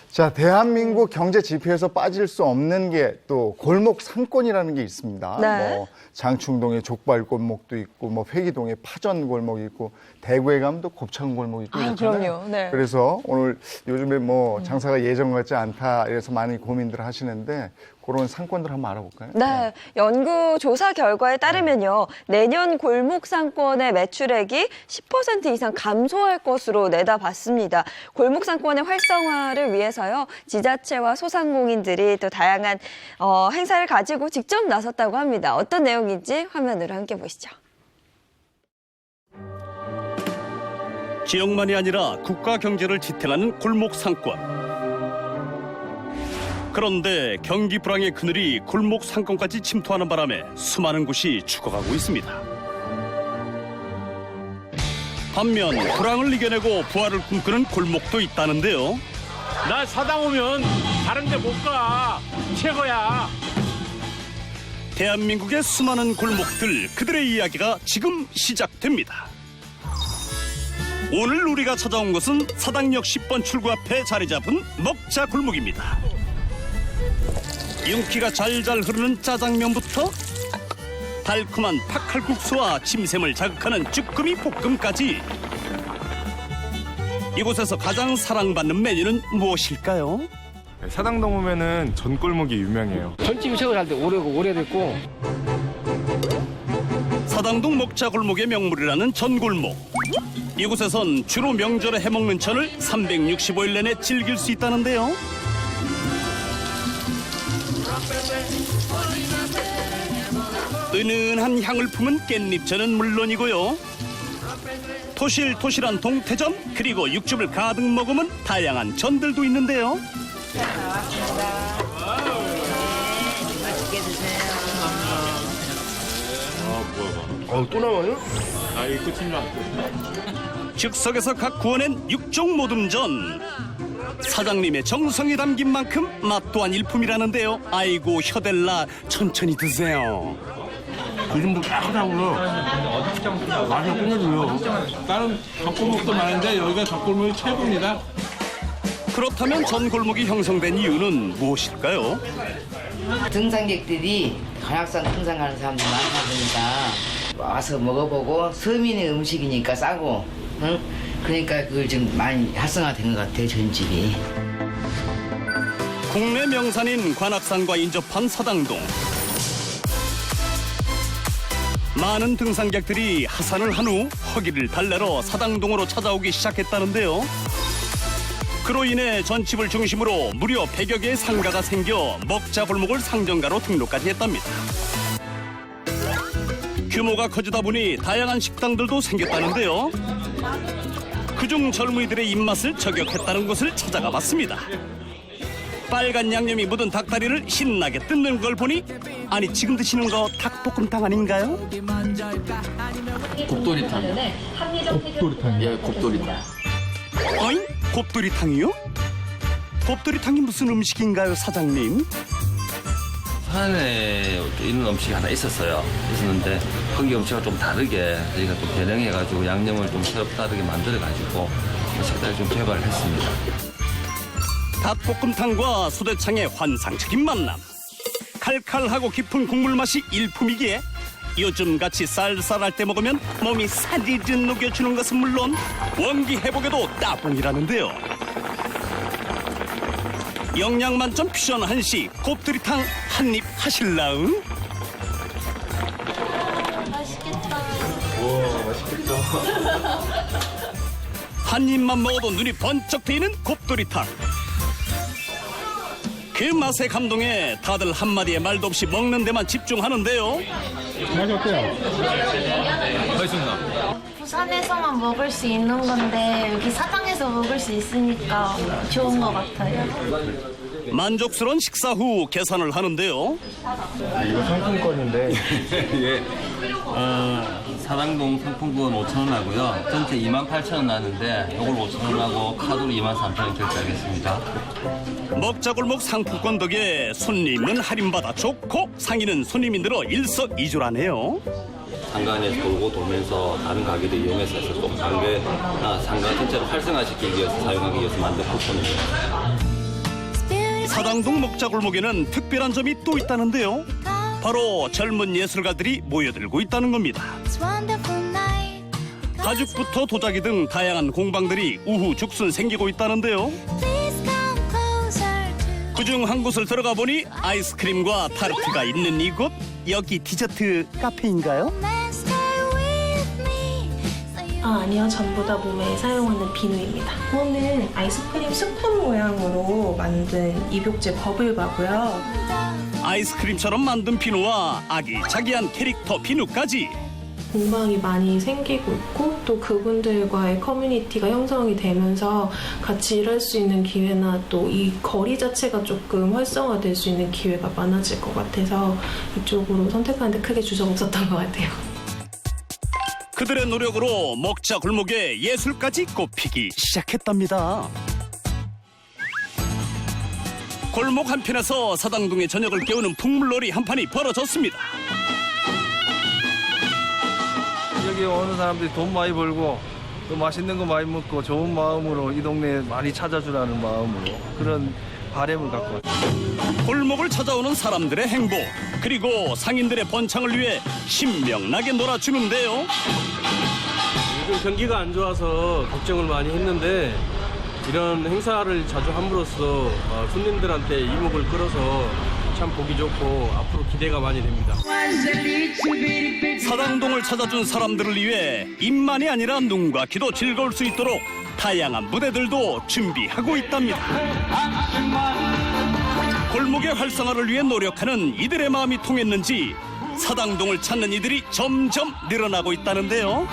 S1: 자, 대한민국 경제 지표에서 빠질 수 없는 게 또 골목 상권이라는 게 있습니다.
S2: 네.
S1: 뭐 장충동에 족발 골목도 있고, 뭐 회기동에 파전 골목이 있고, 대구에 가면 또 곱창 골목이 있고 그렇잖아요.
S2: 그럼요. 네.
S1: 그래서 오늘 요즘에 뭐 장사가 예전 같지 않다 이래서 많이 고민들 하시는데, 그런 상권들 한번 알아볼까요?
S2: 네, 연구 조사 결과에 따르면요, 내년 골목 상권의 매출액이 10% 이상 감소할 것으로 내다봤습니다. 골목 상권의 활성화를 위해서요, 지자체와 소상공인들이 또 다양한 행사를 가지고 직접 나섰다고 합니다. 어떤 내용인지 화면으로 함께 보시죠.
S8: 지역만이 아니라 국가 경제를 지탱하는 골목 상권. 그런데 경기 불황의 그늘이 골목 상권까지 침투하는 바람에 수많은 곳이 죽어가고 있습니다. 반면 불황을 이겨내고 부활을 꿈꾸는 골목도 있다는데요.
S9: 나 사당 오면 다른 데 못 가. 최고야.
S8: 대한민국의 수많은 골목들, 그들의 이야기가 지금 시작됩니다. 오늘 우리가 찾아온 곳은 사당역 10번 출구 앞에 자리 잡은 먹자 골목입니다. 윤기가 잘잘 흐르는 짜장면부터 달콤한 팥칼국수와 침샘을 자극하는 쭈꾸미 볶음까지, 이곳에서 가장 사랑받는 메뉴는 무엇일까요?
S10: 사당동 오면은 전골목이 유명해요.
S9: 전집이 최고 잘 돼. 오래됐고.
S8: 사당동 먹자 골목의 명물이라는 전골목. 이곳에선 주로 명절에 해먹는 전을 365일 내내 즐길 수 있다는데요. 은은한 향을 품은 깻잎전은 물론이고요, 토실토실한 동태전, 그리고 육즙을 가득 머금은 다양한 전들도 있는데요.
S9: 또 나와요?
S8: 즉석에서 각 구워낸 육종 모듬전. 사장님의 정성이 담긴 만큼 맛 또한 일품이라는데요. 아이고 혀댈라, 천천히 드세요.
S9: 요즘도 따뜻하고요. 맛이 끝내줘요. 다른 젖골목도 많은데 여기가 젖골목이 최고입니다.
S8: 그렇다면 전골목이 형성된 이유는 무엇일까요?
S11: 등산객들이 관악산 등산 가는 사람들이 많다 보니까 와서 먹어보고, 서민의 음식이니까 싸고, 응? 그러니까 그걸 좀 많이 활성화된 것 같아요, 전집이.
S8: 국내 명산인 관악산과 인접한 사당동. 많은 등산객들이 하산을 한 후 허기를 달래러 사당동으로 찾아오기 시작했다는데요. 그로 인해 전집을 중심으로 무려 100여 개의 상가가 생겨 먹자 골목을 상점가로 등록까지 했답니다. 규모가 커지다 보니 다양한 식당들도 생겼다는데요. 그중 젊은이들의 입맛을 저격했다는 곳을 찾아가 봤습니다. 빨간 양념이 묻은 닭다리를 신나게 뜯는 걸 보니, 아니 지금 드시는 거 닭볶음탕 아닌가요?
S12: 곱돌이탕. 예, 곱돌이탕.
S8: 어잉? 곱돌이탕이요? 곱돌이탕이 무슨 음식인가요, 사장님?
S12: 산에 있는 음식이 하나 있었는데 거기 음식과 좀 다르게 저희가 좀 변형해가지고 양념을 좀 새롭 다르게 만들어가지고 식당을 좀 개발을 했습니다.
S8: 닭볶음탕과 소대창의 환상적인 만남. 칼칼하고 깊은 국물 맛이 일품이기에 요즘같이 쌀쌀할 때 먹으면 몸이 사리듯 녹여주는 것은 물론 원기 회복에도 따봉이라는데요. 영양 만점 퓨전 한식 곱돌이탕 한입 하실라응?
S10: 맛있겠다. 우와, 맛있겠다.
S8: 한 입만 먹어도 눈이 번쩍 트이는 곱돌이탕. 그 맛에 감동해 다들 한마디의 말도 없이 먹는 데만 집중하는데요.
S9: 맛이 어때요?
S12: 맛있습니다.
S13: 부산에서만 먹을 수 있는 건데 여기 사당에서 먹을 수 있으니까 좋은 것 같아요.
S8: 만족스러운 식사 후 계산을 하는데요.
S10: 이거 상품권인데
S12: 예. 사당동 상품권 5,000원 하고요. 전체 28,000원 나는데 이걸 5,000원 하고 카드로 23,000원 결제하겠습니다.
S8: 먹자골목 상품권 덕에 손님은 할인받아 좋고 상인은 손님이 늘어 일석이조라네요.
S12: 상가 안에 돌고 돌면서 다른 가게들 이용해서 해서 좀 상가나 상가 전체를 활성화시키기 위해서 사용하기 위해서 만든 쿠폰입니다.
S8: 사당동 먹자골목에는 특별한 점이 또 있다는데요. 바로 젊은 예술가들이 모여들고 있다는 겁니다. 가죽부터 도자기 등 다양한 공방들이 우후죽순 생기고 있다는데요. 그중 한 곳을 들어가 보니 아이스크림과 타르트가 있는 이곳, 여기 디저트 카페인가요?
S14: 아니요. 전부 다 몸에 사용하는 비누입니다. 이거는 아이스크림 스푼 모양으로 만든 입욕제 버블바고요.
S8: 아이스크림처럼 만든 비누와 아기자기한 캐릭터 비누까지.
S14: 공방이 많이 생기고 있고 또 그분들과의 커뮤니티가 형성이 되면서 같이 일할 수 있는 기회나 또 이 거리 자체가 조금 활성화될 수 있는 기회가 많아질 것 같아서 이쪽으로 선택하는데 크게 주저가 없었던 것 같아요.
S8: 그들의 노력으로 먹자 골목에 예술까지 꼽히기 시작했답니다. 골목 한편에서 사당동의 저녁을 깨우는 풍물놀이 한 판이 벌어졌습니다.
S15: 여기 오는 사람들이 돈 많이 벌고 또 맛있는 거 많이 먹고 좋은 마음으로 이 동네에 많이 찾아주라는 마음으로 그런 바람을 갖고 왔습니다.
S8: 골목을 찾아오는 사람들의 행복, 그리고 상인들의 번창을 위해 신명나게 놀아주는데요.
S16: 요즘 경기가 안 좋아서 걱정을 많이 했는데 이런 행사를 자주 함으로써 손님들한테 이목을 끌어서 참 보기 좋고 앞으로 기대가 많이 됩니다.
S8: 사당동을 찾아준 사람들을 위해 입만이 아니라 눈과 귀도 즐거울 수 있도록 다양한 무대들도 준비하고 있답니다. 골목의 활성화를 위해 노력하는 이들의 마음이 통했는지 사당동을 찾는 이들이 점점 늘어나고 있다는데요.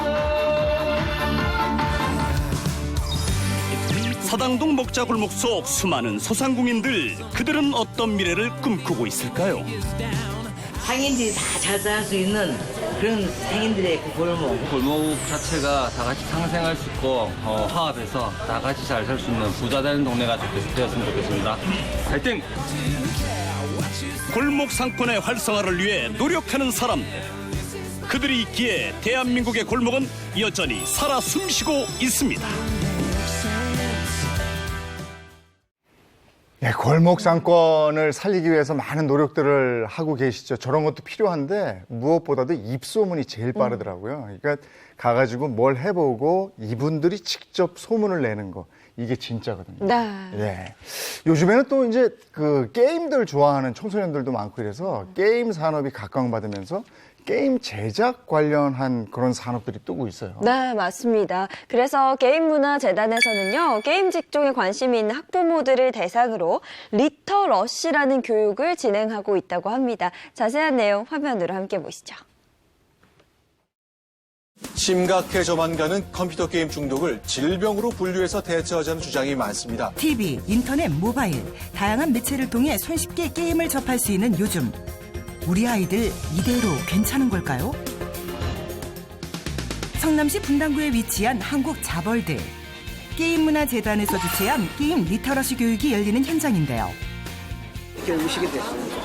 S8: 사당동 먹자골목 속 수많은 소상공인들, 그들은 어떤 미래를 꿈꾸고 있을까요?
S11: 상인들이 다 잘 살 수 있는 그런 상인들의 그 골목.
S12: 골목 자체가 다 같이 상생할 수 있고 화합해서 다 같이 잘 살 수 있는 부자 되는 동네가 되었으면 좋겠습니다. 화이팅!
S8: 골목 상권의 활성화를 위해 노력하는 사람들. 그들이 있기에 대한민국의 골목은 여전히 살아 숨쉬고 있습니다.
S1: 네, 골목 상권을 살리기 위해서 많은 노력들을 하고 계시죠. 저런 것도 필요한데 무엇보다도 입소문이 제일 빠르더라고요. 그러니까 가가지고 뭘 해보고 이분들이 직접 소문을 내는 거, 이게 진짜거든요.
S2: 네.
S1: 예. 요즘에는 또 이제 그 게임들 좋아하는 청소년들도 많고 이래서 게임 산업이 각광받으면서 게임 제작 관련한 그런 산업들이 뜨고 있어요.
S2: 네, 맞습니다. 그래서 게임문화재단에서는요, 게임 직종에 관심이 있는 학부모들을 대상으로 리터러시라는 교육을 진행하고 있다고 합니다. 자세한 내용 화면으로 함께 보시죠.
S17: 심각해져만 가는 컴퓨터 게임 중독을 질병으로 분류해서 대처하자는 주장이 많습니다.
S18: TV, 인터넷, 모바일, 다양한 매체를 통해 손쉽게 게임을 접할 수 있는 요즘. 우리 아이들 이대로 괜찮은 걸까요? 성남시 분당구에 위치한 한국자벌드. 게임문화재단에서 주최한 게임 리터러시 교육이 열리는 현장인데요.
S19: 이렇게 오시게 됐습니다.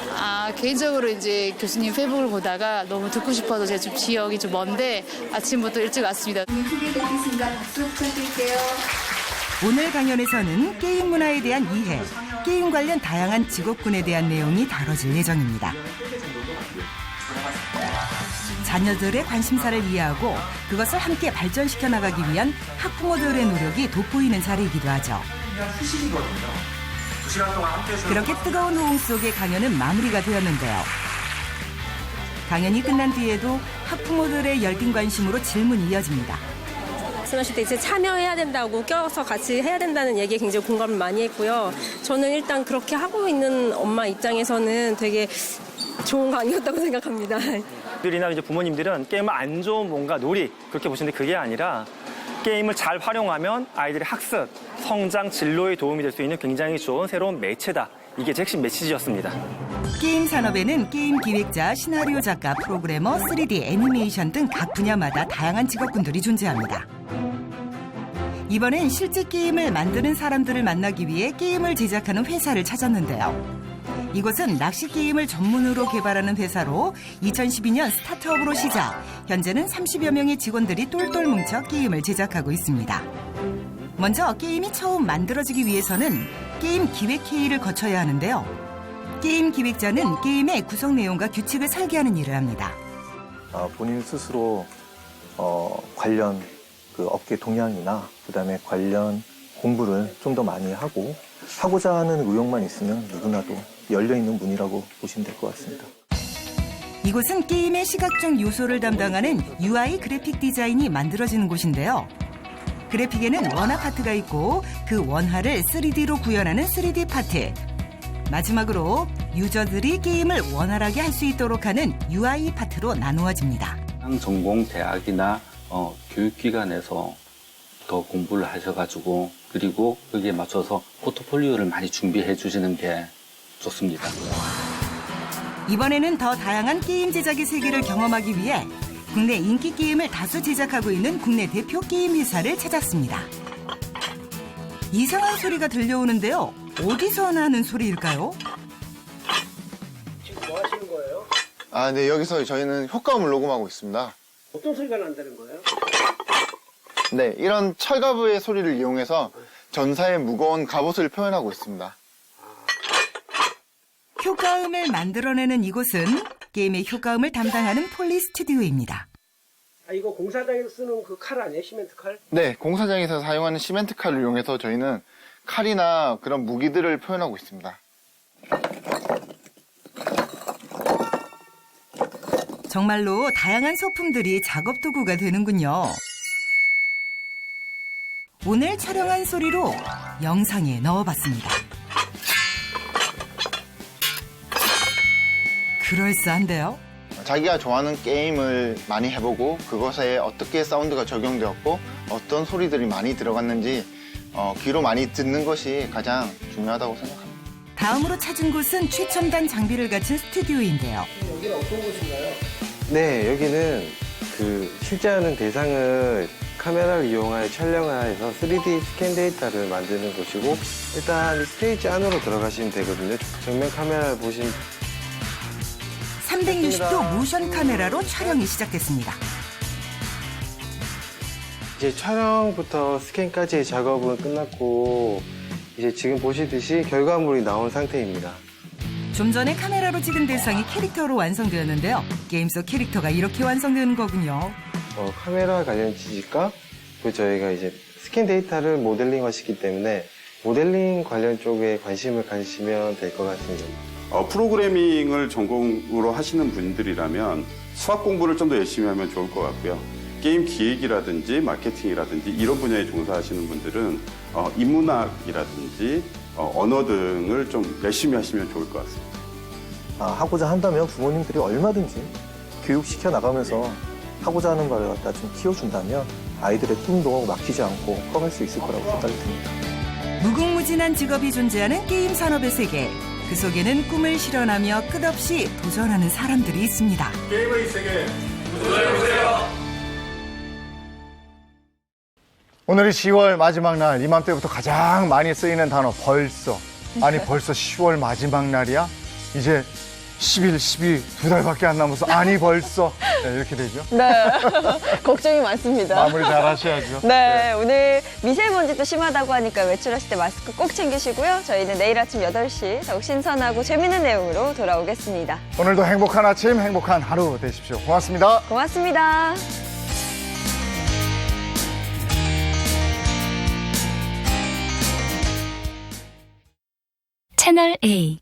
S20: 개인적으로 이제 교수님 페이북을 보다가 너무 듣고 싶어서 제 집 지역이 좀 먼데 아침부터 일찍 왔습니다.
S18: 크게 듣겠습니다. 박수 부탁드릴게요. 오늘 강연에서는 게임 문화에 대한 이해, 게임 관련 다양한 직업군에 대한 내용이 다뤄질 예정입니다. 자녀들의 관심사를 이해하고 그것을 함께 발전시켜 나가기 위한 학부모들의 노력이 돋보이는 자리이기도 하죠. 그렇게 뜨거운 호응 속에 강연은 마무리가 되었는데요. 강연이 끝난 뒤에도 학부모들의 열띤 관심으로 질문이 이어집니다.
S21: 말씀하실 때 이제 참여해야 된다고 껴서 같이 해야 된다는 얘기에 굉장히 공감을 많이 했고요. 저는 일단 그렇게 하고 있는 엄마 입장에서는 되게 좋은 강의였다고 생각합니다.
S22: 들이나 이제 부모님들은 게임을 안 좋은 뭔가 놀이 그렇게 보시는데 그게 아니라 게임을 잘 활용하면 아이들의 학습, 성장, 진로에 도움이 될 수 있는 굉장히 좋은 새로운 매체다. 이게 제 핵심 메시지였습니다.
S18: 게임 산업에는 게임 기획자, 시나리오 작가, 프로그래머, 3D 애니메이션 등 각 분야마다 다양한 직업군들이 존재합니다. 이번엔 실제 게임을 만드는 사람들을 만나기 위해 게임을 제작하는 회사를 찾았는데요. 이곳은 낚시 게임을 전문으로 개발하는 회사로 2012년 스타트업으로 시작, 현재는 30여 명의 직원들이 똘똘 뭉쳐 게임을 제작하고 있습니다. 먼저 게임이 처음 만들어지기 위해서는 게임 기획 회의를 거쳐야 하는데요. 게임 기획자는 게임의 구성 내용과 규칙을 설계하는 일을 합니다.
S10: 본인 스스로 관련 그 업계 동향이나 그다음에 관련 공부를 좀 더 많이 하고자 하는 의욕만 있으면 누구나도 열려있는 문이라고 보시면 될 것 같습니다.
S18: 이곳은 게임의 시각적 요소를 담당하는 UI 그래픽 디자인이 만들어지는 곳인데요. 그래픽에는 원화 파트가 있고 그 원화를 3D로 구현하는 3D 파트. 마지막으로 유저들이 게임을 원활하게 할 수 있도록 하는 UI 파트로 나누어집니다.
S5: 전공 대학이나 교육기관에서 더 공부를 하셔가지고 그리고 거기에 맞춰서 포트폴리오를 많이 준비해 주시는 게 좋습니다.
S18: 이번에는 더 다양한 게임 제작의 세계를 경험하기 위해 국내 인기 게임을 다수 제작하고 있는 국내 대표 게임 회사를 찾았습니다. 이상한 소리가 들려오는데요. 어디서 나는 소리일까요?
S19: 지금 뭐 하시는 거예요?
S1: 네, 여기서 저희는 효과음을 녹음하고 있습니다.
S19: 어떤 소리가 난다는 거예요?
S1: 네, 이런 철갑의 소리를 이용해서 전사의 무거운 갑옷을 표현하고 있습니다.
S18: 효과음을 만들어내는 이곳은 게임의 효과음을 담당하는 폴리 스튜디오입니다.
S19: 이거 공사장에서 쓰는 그 칼 아니에요? 시멘트 칼?
S1: 네, 공사장에서 사용하는 시멘트 칼을 이용해서 저희는 칼이나 그런 무기들을 표현하고 있습니다.
S18: 정말로 다양한 소품들이 작업 도구가 되는군요. 오늘 촬영한 소리로 영상에 넣어봤습니다. 그럴싸한데요?
S1: 자기가 좋아하는 게임을 많이 해보고 그것에 어떻게 사운드가 적용되었고 어떤 소리들이 많이 들어갔는지 귀로 많이 듣는 것이 가장 중요하다고 생각합니다.
S18: 다음으로 찾은 곳은 최첨단 장비를 갖춘 스튜디오인데요.
S19: 여기는 어떤 곳인가요?
S10: 네, 여기는 실제 하는 대상을 카메라를 이용하여 촬영해서 3D 스캔 데이터를 만드는 곳이고 일단 스테이지 안으로 들어가시면 되거든요. 정면 카메라를 보시면
S18: 360도 모션 카메라로 촬영이 시작됐습니다.
S10: 이제 촬영부터 스캔까지의 작업은 끝났고 이제 지금 보시듯이 결과물이 나온 상태입니다.
S18: 좀 전에 카메라로 찍은 대상이 캐릭터로 완성되었는데요. 게임 속 캐릭터가 이렇게 완성되는 거군요.
S10: 카메라 관련 지식과 저희가 이제 스캔 데이터를 모델링화 시키기 때문에 모델링 관련 쪽에 관심을 가지시면 될 것 같습니다.
S7: 프로그래밍을 전공으로 하시는 분들이라면 수학 공부를 좀 더 열심히 하면 좋을 것 같고요. 게임 기획이라든지 마케팅이라든지 이런 분야에 종사하시는 분들은 인문학이라든지 언어 등을 좀 열심히 하시면 좋을 것 같습니다.
S10: 하고자 한다면 부모님들이 얼마든지 교육시켜 나가면서 하고자 하는 바를 갖다 좀 키워준다면 아이들의 꿈도 막히지 않고 커갈 수 있을 거라고 생각이 듭니다.
S18: 무궁무진한 직업이 존재하는 게임 산업의 세계. 그 속에는 꿈을 실현하며 끝없이 도전하는 사람들이 있습니다.
S1: 게임의 세계 도전해보세요. 오늘이 10월 마지막 날, 이맘때부터 가장 많이 쓰이는 단어 벌써. 아니 벌써 10월 마지막 날이야? 이제 11, 12 두 달밖에 안 남아서 아니 벌써 이렇게 되죠?
S2: 네, 걱정이 많습니다.
S1: 마무리 잘 하셔야죠.
S2: 네, 오늘 미세먼지도 심하다고 하니까 외출하실 때 마스크 꼭 챙기시고요. 저희는 내일 아침 8시 더욱 신선하고 재밌는 내용으로 돌아오겠습니다.
S1: 오늘도 행복한 아침, 행복한 하루 되십시오. 고맙습니다.
S2: 고맙습니다.
S23: 채널 A